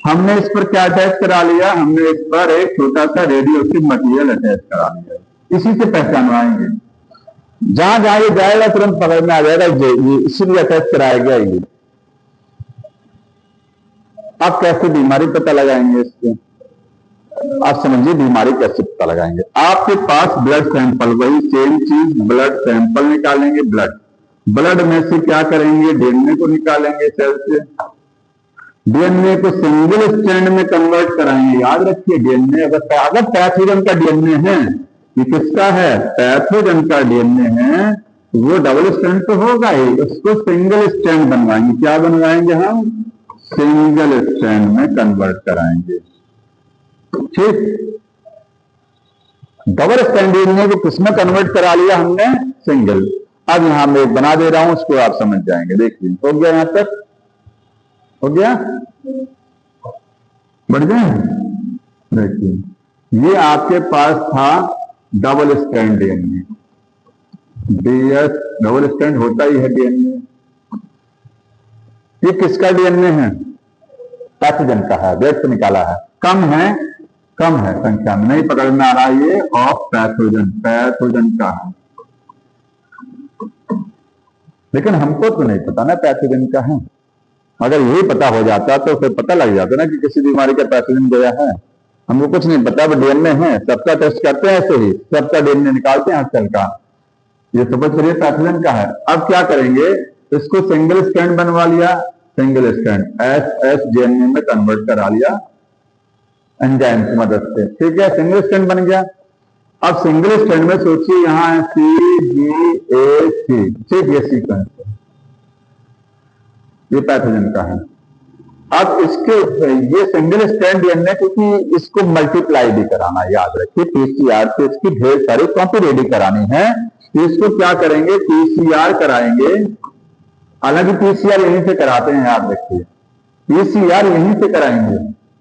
Speaker 1: हमने इस पर क्या अटैच करा लिया, हमने इस पर एक छोटा सा रेडियो एक्टिव मटेरियल अटैच करा लिया। इसी से पहचानवाएंगे, जहां जहां ये जाएगा तुरंत पकड़ में आ जाएगा, इसीलिए अटैच कराया गया ये। आप कैसे बीमारी पता लगाएंगे इससे, आप समझिए बीमारी कैसे पता लगाएंगे। आपके पास ब्लड सैंपल, वही सेम चीज, ब्लड सैंपल निकालेंगे। ब्लड में से क्या करेंगे, डीएनए को निकालेंगे सेल से। डीएनए को सिंगल स्ट्रैंड में कन्वर्ट कराएंगे। याद रखिए, डीएनए अगर पैथोजन का डीएनए है, ये किसका है, पैथोजन का डीएनए है, वो डबल स्ट्रैंड तो होगा ही, उसको सिंगल स्ट्रैंड बनवाएंगे। क्या बनवाएंगे हम, सिंगल स्ट्रैंड में कन्वर्ट कराएंगे। ठीक, डबल स्ट्रैंड डीएनए को किसमें कन्वर्ट करा लिया हमने, सिंगल। अब यहां मैं एक बना दे रहा हूं, उसको आप समझ जाएंगे। देखिए, हो गया, यहां तक हो गया, बढ़ जाए। देखिए, ये आपके पास था double strand DNA. Double strand होता ही है डीएनए। ये किसका डीएनए है, पैथोजन का है, वेट से निकाला है। कम है संख्या में, नहीं पकड़ में आ रहा, ये ऑफ पैथोजन का है। लेकिन हमको तो नहीं पता ना पैथोजन का है। अगर यही पता हो जाता तो फिर पता लग जाता ना कि किसी बीमारी का पैथोजन गया है। हमको कुछ नहीं पता, वो डीएनए है, सबका टेस्ट करते हैं ऐसे ही, सबका डीएनए निकालते हैं आजकल का। ये समझ करिए पैथोजन का है। अब क्या करेंगे, इसको सिंगल स्ट्रैंड बनवा लिया, सिंगल स्ट्रैंड SSDNA में कन्वर्ट करा लिया एंजाइम की मदद से। ठीक है, सिंगल स्ट्रैंड बन गया। अब सिंगल स्ट्रैंड में सोचिए यहां CGAC, ठीक, ये सीक्वेंस है, ये पैथोजन का है। अब इसके ये सिंगल स्ट्रैंड डीएनए, क्योंकि इसको मल्टीप्लाई भी कराना, याद रखिए पीसीआर से इसकी ढेर सारी कॉपी रेडी करानी है। तो इसको क्या करेंगे, पीसीआर कराएंगे। हालांकि पीसीआर यहीं से कराते हैं, याद रखिए पीसीआर यहीं से कराएंगे,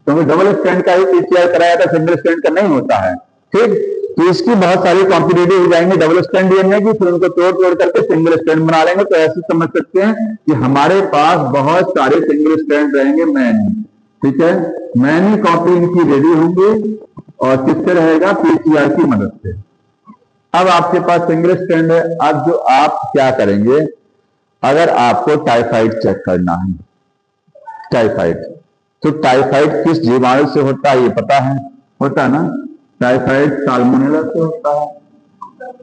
Speaker 1: क्योंकि डबल स्ट्रैंड का ही पीसीआर कराया था, सिंगल स्ट्रैंड का नहीं होता है। ठीक, तो इसकी बहुत सारी कॉपी रेडी हो जाएंगे डबल स्ट्रैंड डीएनए की, फिर उनको तोड़ तोड़ करके सिंगल स्ट्रैंड बना लेंगे। तो ऐसे समझ सकते हैं कि हमारे पास बहुत सारे सिंगल स्ट्रैंड रहेंगे, मैनी। ठीक है, मैनी कॉपी इनकी रेडी होंगी और किससे रहेगा, पीसीआर की मदद से। अब आपके पास सिंगल स्ट्रैंड है। अब जो आप क्या करेंगे, अगर आपको टाइफाइड चेक करना है, टाइफाइड, तो टाइफाइड किस जीवाणु से होता है ये पता है, होता है ना, टाइफाइड साल्मोनेला से होता है।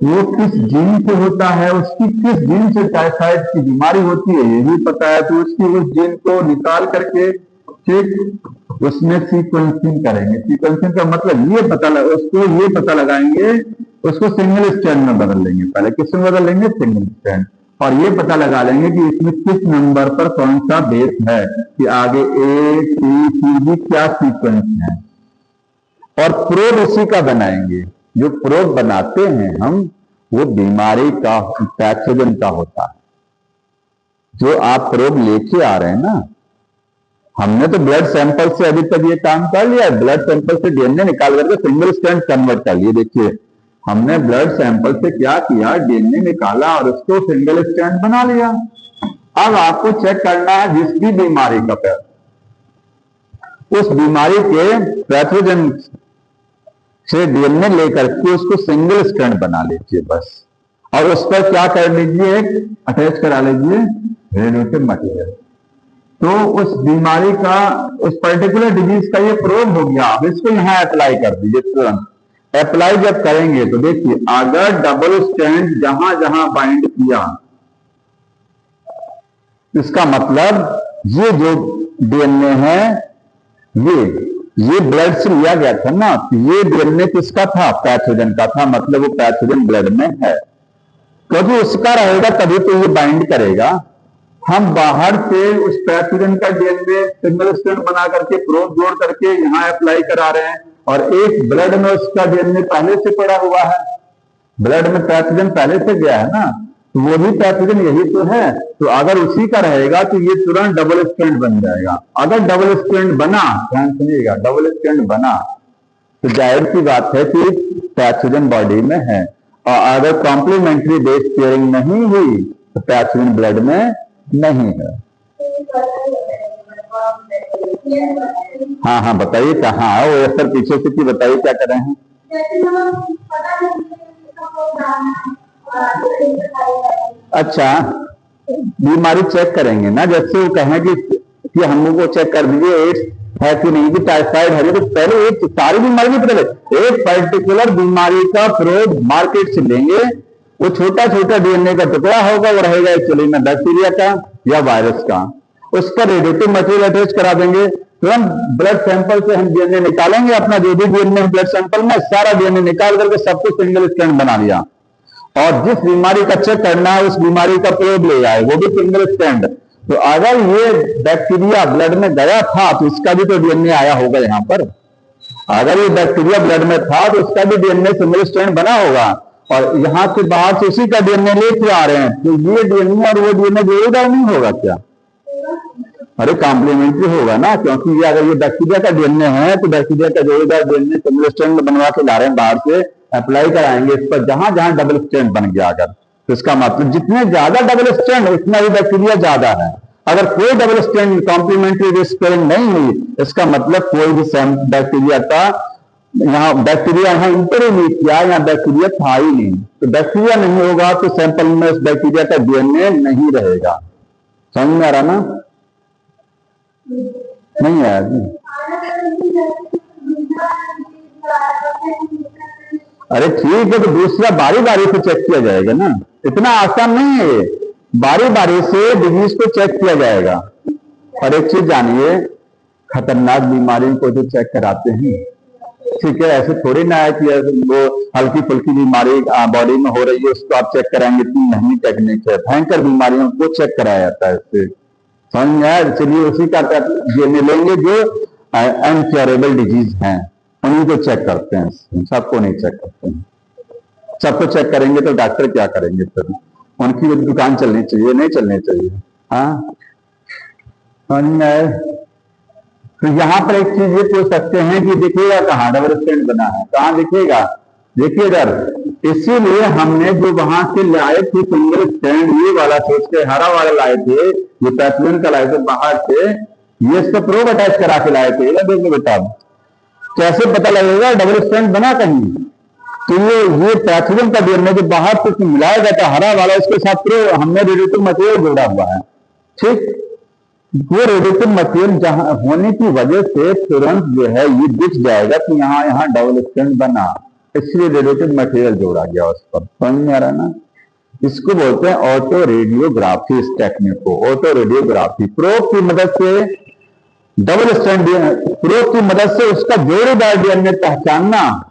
Speaker 1: वो किस जीन से होता है, उसकी किस जीन से टाइफाइड की बीमारी होती है ये भी पता है। तो उसकी उस जीन को निकाल करके ठीक उसमें सीक्वेंसिंग करेंगे। सीक्वेंसिंग का मतलब ये पता उसको ये पता लगाएंगे, उसको सिंगल स्ट्रैंड में बदल लेंगे। पहले किस में बदल लेंगे, सिंगल स्ट्रैंड। और ये पता लगा लेंगे कि इसमें किस नंबर पर कौन सा बेस है, कि आगे ए सी सी डी क्या सीक्वेंस है। और प्रोब उसी का बनाएंगे। जो प्रोब बनाते हैं हम, वो बीमारी का पैथोजन का होता है। जो आप प्रोब लेके आ रहे हैं ना, हमने तो ब्लड सैंपल से अभी तक ये काम कर लिया है, ब्लड सैंपल से डीएनए निकाल करके सिंगल स्ट्रैंड कन्वर्ट कर लिए। देखिए हमने ब्लड सैंपल से क्या किया, डीएनए निकाला और उसको सिंगल स्ट्रैंड बना लिया। अब आपको चेक करना है जिस भी बीमारी का उस बीमारी के पैथोजन से डीएनए लेकर के उसको सिंगल स्ट्रैंड बना लीजिए बस। और उस पर क्या कर लीजिए, अटैच करा लीजिए रेडियोएक्टिव मटेरियल। तो उस बीमारी का, उस पर्टिकुलर डिजीज का ये प्रोब हो गया। अब इसको यहां अप्लाई कर दीजिए तुरंत। अप्लाई जब करेंगे तो देखिए, अगर डबल स्ट्रैंड जहां जहां बाइंड किया, इसका मतलब ये जो डीएनए है ये ब्लड से लिया गया था ना, ये डीएनए किसका था, पैथोजन का था। मतलब वो पैथोजन ब्लड में है, क्योंकि उसका रहेगा तभी तो ये बाइंड करेगा। हम बाहर से उस पैथोजन का डीएनए सिंगल स्ट्रैंड बना करके प्रोब जोड़ करके यहां अप्लाई करा रहे हैं, और एक ब्लड में उसका डीएनए पहले से पड़ा हुआ है। ब्लड में पैथोजन पहले से गया है ना, तो वो भी पैथोजन यही तो है। तो अगर उसी का रहेगा तो ये तुरंत डबल स्ट्रैंड बन जाएगा। अगर डबल स्ट्रैंड बना, ध्यान सुनिएगा, डबल स्ट्रैंड बना तो जाहिर सी बात है कि पैथोजन बॉडी में है। और अगर कॉम्प्लीमेंट्री बेस पेयरिंग नहीं हुई तो पैथोजन ब्लड में नहीं है। हाँ हाँ बताइए कहाँ है वो, सर पीछे से कि बताइए क्या कर रहे हैं। अच्छा, बीमारी चेक करेंगे ना, जैसे वो कहें कि हम लोग को चेक कर दीजिए एड्स है कि नहीं, कि टाइफाइड है, तो पहले एक सारी बीमारी पहले एक पर्टिकुलर बीमारी का प्रोब मार्केट से लेंगे। वो छोटा छोटा डीएनए का टुकड़ा होगा, वो रहेगा एक्चुअली में बैक्टीरिया का या वायरस का। उस पर रेडियोएक्टिव मटेरियल अटैच करा देंगे। तुरंत ब्लड सैंपल से हम डीएनए निकालेंगे, अपना जो भी डीएनए ब्लड सैंपल में सारा डीएनए निकाल करके सबको सिंगल स्ट्रैंड बना लिया। और जिस बीमारी का चेक करना है उस बीमारी का प्रोब ले आए, वो भी सिंगल स्ट्रैंड। तो अगर ये बैक्टीरिया ब्लड में गया था तो इसका भी तो डीएनए आया होगा यहाँ पर। अगर ये बैक्टीरिया ब्लड में था तो उसका भी डीएनए सिंगल स्ट्रैंड बना होगा। और यहां से बाहर से उसी का डीएनए लेके आ रहे हैं, तो ये डीएनए और वो डीएनए जोड़ीदार नहीं होगा क्या? अरे कॉम्प्लीमेंट्री होगा ना, क्योंकि ये अगर ये बैक्टीरिया का डीएनए है तो बैक्टीरिया का जोड़ीदार डीएनए सिंगल स्ट्रैंड बनवा के ला रहे हैं बाहर से, अप्लाई कराएंगे इस पर जहां जहां डबल स्ट्रैंड बन गया। अगर तो इसका मतलब जितने ज्यादा डबल स्ट्रैंड उतना ही बैक्टीरिया ज्यादा है। अगर कोई double strand complementary base pairing नहीं हुई, इसका मतलब कोई भी बैक्टीरिया का यहाँ इंटर ही नहीं किया, यहाँ बैक्टीरिया था ही नहीं। तो बैक्टीरिया नहीं होगा तो सैंपल में उस बैक्टीरिया का डीएनए नहीं रहेगा। समझ में आ रहा ना? नहीं आया जी? अरे ठीक है, तो दूसरा बारी बारी से चेक किया जाएगा ना, इतना आसान नहीं है ये। बारी बारी से डिजीज को चेक किया जाएगा। और एक चीज जानिए, खतरनाक बीमारियों को जो चेक कराते हैं, ठीक है, ऐसे थोड़ी ना है कि वो हल्की फुल्की बीमारी बॉडी में हो रही है उसको आप चेक कराएंगे, इतनी महंगी टेक्निक है। भयंकर बीमारियों को चेक कराया जाता है इससे। समझ में आया? चलिए उसी का डीएनए लेंगे जो अनक्योरेबल डिजीज हैं, उन्हीं को चेक करते हैं, सबको नहीं चेक करते हैं। सबको चेक करेंगे तो डॉक्टर क्या करेंगे? फिर उनकी दुकान चलनी चाहिए, नहीं चलनी चाहिए। हाँ, समझ में आया? तो यहां पर एक चीज ये पूछ सकते हैं कि देखिएगा कहाँ डबल स्टैंड बना है, कहाँ दिखेगा? देखिए इधर। इसीलिए हमने जो वहां से लाए थे सिंगल स्टैंड, ये वाला सोच के हरा वाला लाए थे, ये पैथोजन का लाए थे बाहर से, ये सब प्रोब अटैच करा के लाए थे। देखो बेटा, कैसे पता लगेगा डबल स्टैंड बना कहीं? तो ये पैथोजन का डीएनए जो बाहर से मिलाया गया था हरा वाला, उसके साथ प्रोब हमने रेडिएटिव मटेरियल जोड़ा हुआ है। ठीक, वो रेडिएटिव मटेरियल जहां होने की वजह से तुरंत जो है ये दिख जाएगा कि यहाँ डबल स्टैंड बना, इसलिए रेडिएटिव मटेरियल जोड़ा गया उस पर। समझ में आ रहा ना? इसको बोलते हैं ऑटो रेडियोग्राफी। इस टेक्निक को ऑटो रेडियोग्राफी, प्रोब की मदद से डबल स्टैंड, प्रोब की मदद से उसका जोड़ीदार डीएनए पहचानना।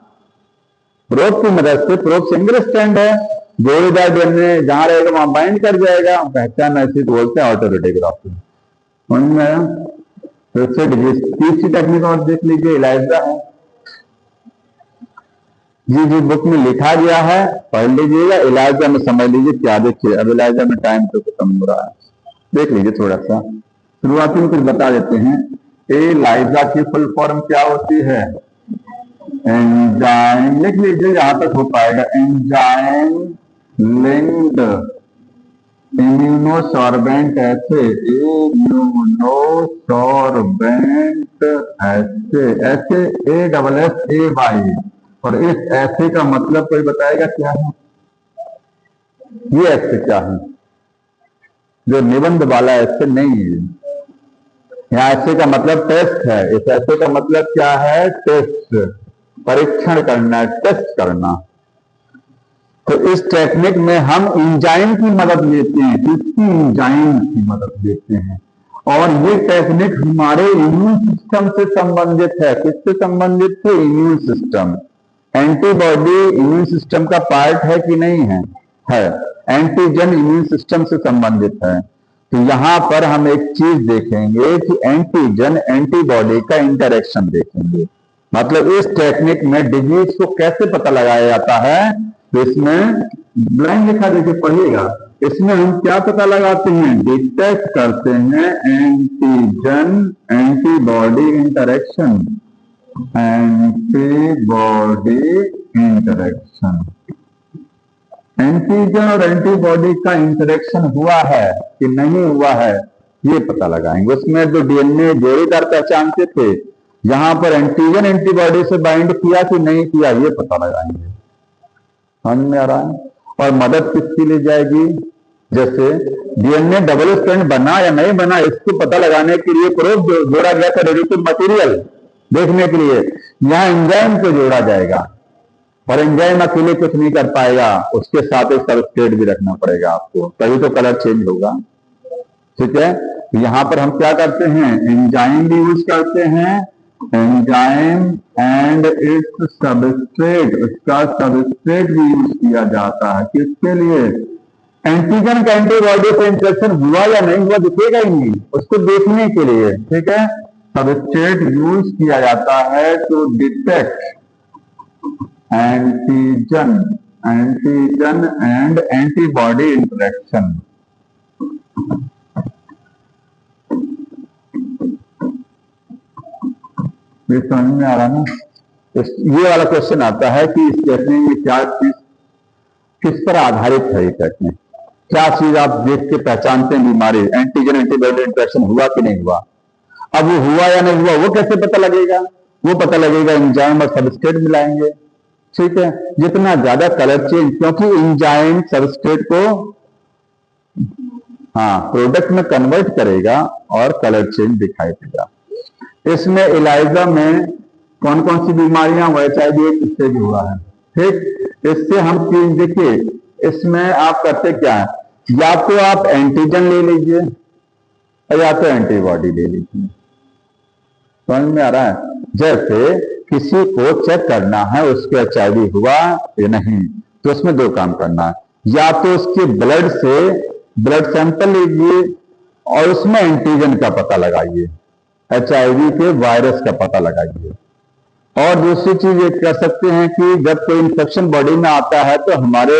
Speaker 1: प्रोब की मदद से, प्रोब सिंगल स्टैंड है, जोड़ीदार डीएनए जहां रहेगा वहां बाइंड कर जाएगा, पहचानना, इसी को बोलते हैं ऑटो रेडियोग्राफी। समझ में आया? तीसरी टेक्निक और देख लीजिए, इलाइजा है। जी बुक में लिखा गया है, पढ़ लीजिएगा। इलाइजा में समझ लीजिए क्या। देखिए अब इलाइजा में टाइम तो खत्म हो रहा है, देख लीजिए थोड़ा सा। शुरुआती में कुछ बता देते हैं। इलाइजा की फुल फॉर्म क्या होती है? एंजाइम, लिख लीजिए जहां तक हो पाएगा। एंजाइम लिंक्ड इम्यूनोसॉर्बेंट ऐसे, इम्यूनोसॉर्बेंट ऐसे ASSAY। और इस ऐसे का मतलब कोई बताएगा क्या है? ये ऐसे क्या है? जो निबंध वाला ऐसे नहीं है। यहाँ ऐसे का मतलब टेस्ट है। इस ऐसे का मतलब क्या है? टेस्ट, परीक्षण करना, टेस्ट करना। तो इस टेक्निक में हम एंजाइम की मदद लेते हैं। किसकी? एंजाइम की मदद लेते हैं। और ये टेक्निक हमारे इम्यून सिस्टम से संबंधित है। किससे संबंधित है? Immune system. Antibody immune system का पार्ट है कि नहीं है? है। एंटीजन इम्यून सिस्टम से संबंधित है। तो यहां पर हम एक चीज देखेंगे कि एंटीजन एंटीबॉडी का इंटरेक्शन देखेंगे। मतलब इस टेक्निक में डिजीज को कैसे पता लगाया जाता है? तो इसमें ब्लैंक लिखा, देखिए पढ़िएगा। इसमें हम क्या पता लगाते हैं? डिटेक्ट करते हैं antigen antibody interaction. Antibody interaction, antigen और एंटीबॉडी का इंटरेक्शन हुआ है कि नहीं हुआ है, ये पता लगाएंगे। उसमें जो डीएनए जोड़ीदार पहचानते थे, यहां पर एंटीजन एंटीबॉडी से बाइंड किया कि नहीं किया, ये पता लगाएंगे। समझ में आ रहा है? और मदद किसकी ली जाएगी? जैसे डीएनए डबल स्ट्रैंड बना या नहीं बना, इसको पता लगाने के लिए प्रोब जोड़ा गया था, रेडिएटिव मटेरियल देखने के लिए। यहां एंजाइम को जोड़ा जाएगा, और एंजाइम अकेले कुछ नहीं कर पाएगा, उसके साथ एक सबस्ट्रेट भी रखना पड़ेगा आपको, तभी तो कलर चेंज होगा। ठीक है? तो यहां पर हम क्या करते हैं? एंजाइम भी यूज करते हैं। एंजाइम एंड इट्स सबस्ट्रेट, उसका सबस्ट्रेट भी यूज किया जाता है। किसके लिए? एंटीजन का एंटीबॉडी से इंटरेक्शन हुआ या नहीं हुआ दिखेगा ही नहीं, उसको देखने के लिए। ठीक है? सबस्ट्रेट यूज किया जाता है to detect antigen and antibody interaction. ये समझ में आ रहा ना? ये वाला क्वेश्चन आता है कि इस टेक्निक में क्या चीज, किस पर आधारित है ये टेक्निक? क्या चीज आप देख के पहचानते हैं बीमारी? एंटीजन एंटीबॉडी इंटरेक्शन हुआ कि नहीं हुआ? अब वो हुआ या नहीं हुआ, वो कैसे पता लगेगा? वो पता लगेगा एंजाइम और सबस्ट्रेट मिलाएंगे। ठीक है? जितना ज्यादा कलर चेंज, क्योंकि एंजाइम सबस्ट्रेट को प्रोडक्ट में कन्वर्ट करेगा और कलर चेंज दिखाई देगा। इसमें इलाइजा में कौन कौन सी बीमारियां, HIV स्टेज हुआ है। ठीक? इससे हम चीज देखिए, इसमें आप करते क्या है? या तो आप एंटीजन ले लीजिए या तो एंटीबॉडी ले लीजिए। समझ में आ रहा है? जैसे किसी को चेक करना है उसको HIV हुआ या नहीं, तो उसमें दो काम करना है। या तो उसके ब्लड से ब्लड सैंपल लीजिए और उसमें एंटीजन का पता लगाइए, HIV के वायरस का पता लगाइए। और दूसरी चीज ये कर सकते हैं कि जब कोई इन्फेक्शन बॉडी में आता है तो हमारे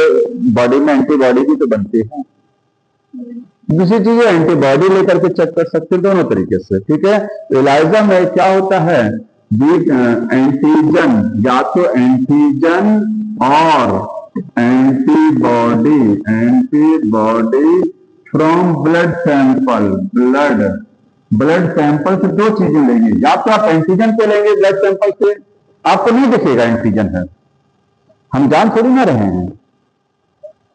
Speaker 1: बॉडी में एंटीबॉडी भी तो बनती है। दूसरी चीज एंटीबॉडी लेकर के चेक कर सकते हैं दोनों तरीके से, ठीक है। एलाइजा में क्या होता है, एंटीजन, या तो एंटीजन और antibody, antibody from blood sample, blood sample से दो चीजें लेंगे, या तो आप एंटीजन पे लेंगे ब्लड सैंपल से, आपको नहीं दिखेगा एंटीजन है, हम जान थोड़ी ना रहे हैं,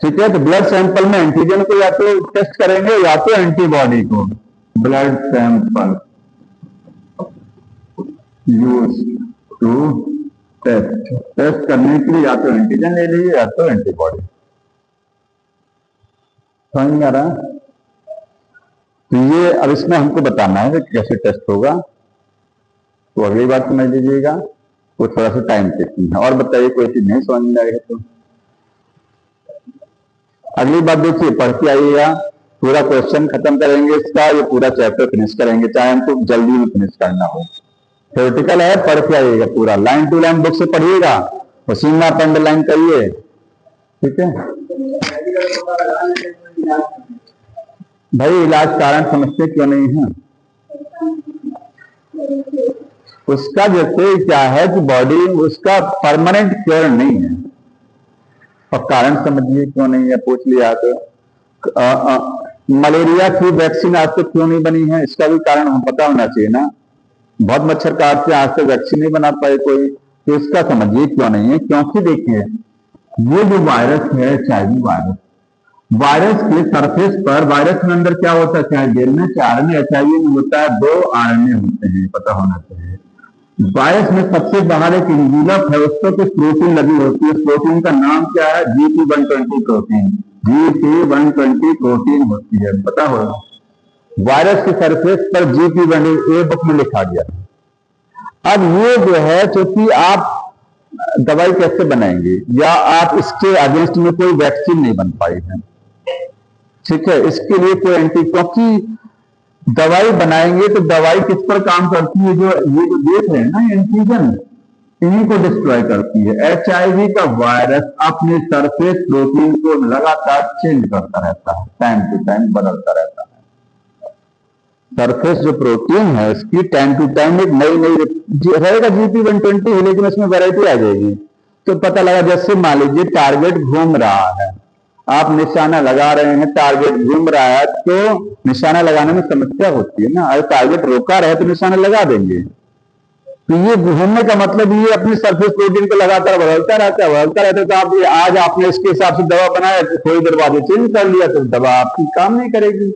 Speaker 1: ठीक है। तो ब्लड सैंपल में एंटीजन को या तो टेस्ट करेंगे या तो एंटीबॉडी को। Blood sample use to test करने के लिए या तो एंटीजन ले लीजिए या तो एंटीबॉडी। समझ में आ रहा है? तो ये अब इसमें हमको बताना है कि कैसे टेस्ट होगा, तो अगली बात समझ लीजिएगा, वो थोड़ा सा टाइम टेकिंग है। और बताइए कोई चीज नहीं समझ में आएगा तो अगली बात देखिए, पढ़ के आइएगा, पूरा क्वेश्चन खत्म करेंगे इसका, ये पूरा चैप्टर फिनिश करेंगे, चाहे हमको जल्दी में फिनिश करना हो। थ्योरेटिकल है, पढ़ के आइएगा पूरा, लाइन टू लाइन बुक से पढ़िएगा, उसी में आप अंडरलाइन करिए, ठीक है भाई। इलाज कारण समझते क्यों नहीं है? उसका जैसे क्या है कि बॉडी उसका परमानेंट क्योर नहीं है, और कारण समझिए क्यों नहीं है, पूछ लिया तो मलेरिया की वैक्सीन आज तक क्यों नहीं बनी है, इसका भी कारण हमें पता होना चाहिए ना। बहुत मच्छर काटते आज तक वैक्सीन नहीं बना पाए कोई, तो इसका समझिए क्यों नहीं है। क्योंकि देखिए ये जो वायरस है, HIV वायरस, वायरस के सरफेस पर, वायरस के अंदर क्या होता है, चाहे जेल में चाहे में, HIV में होता है 2 RNA होते हैं, पता होना चाहिए। वायरस में सबसे बाहर एक एंवलप है, उस पर कुछ प्रोटीन लगी होती है, उस प्रोटीन का नाम क्या है, GP120 प्रोटीन, GP120 प्रोटीन होती है, पता होगा। वायरस के सरफेस पर GP120 बुक में लिखा गया। अब ये जो है, क्योंकि आप दवाई कैसे बनाएंगे, या आप इसके अगेंस्ट में कोई वैक्सीन नहीं बन पाई है, ठीक है, इसके लिए कोई क्योंकि दवाई बनाएंगे तो दवाई किस पर काम करती है, जो ये जो देख रहे हैं ना एंटीजन, इन्हीं को डिस्ट्रॉय करती है। HIV का वायरस अपने सरफेस प्रोटीन को लगातार चेंज करता रहता है, टाइम टू टाइम बदलता रहता है। सरफेस जो प्रोटीन है उसकी टाइम टू टाइम एक नई रहेगा, GP120 है, लेकिन उसमें वैरायटी आ जाएगी। तो पता लगा, जैसे मान लीजिए टारगेट घूम रहा है, आप निशाना लगा रहे हैं, टारगेट घूम रहा है, तो निशाना लगाने में समस्या होती है ना। अगर टारगेट रोका रहे तो निशाना लगा देंगे, तो ये घूमने का मतलब ये अपने सरफेस प्रोटीन को लगातार बदलता रहता है, तो आप आज आपने इसके हिसाब से दवा बनाया, तो थोड़ी देर बाद चेंज कर लिया, तो दवा आपकी काम नहीं करेगी।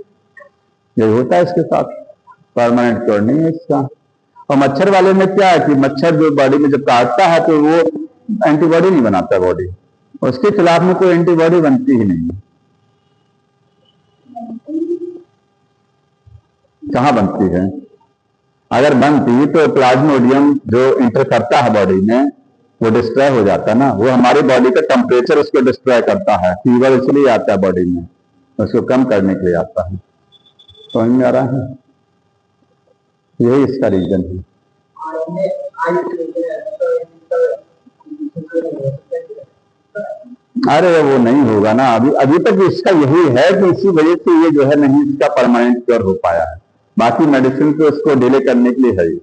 Speaker 1: यही होता है इसके साथ, परमानेंट क्योर नहीं है इसका। और मच्छर वाले में क्या है कि मच्छर जो बॉडी में जब काटता है तो वो एंटीबॉडी नहीं बनाता बॉडी, उसके खिलाफ में कोई एंटीबॉडी बनती ही नहीं। कहां बनती है? अगर बनती तो प्लाज्मोडियम जो इंटर करता है बॉडी में, वो डिस्ट्रॉय हो जाता है ना। वो हमारी बॉडी का टेम्परेचर उसको डिस्ट्रॉय करता है, फीवर इसलिए आता है बॉडी में, उसको कम करने के लिए आता है। समझ में आ रहा है? यही इसका रीजन है। अरे वो नहीं होगा ना, अभी तक इसका यही है कि इसी वजह से ये जो है नहीं इसका परमानेंट क्योर हो पाया है। बाकी मेडिसिन तो इसको डिले करने के लिए है ही।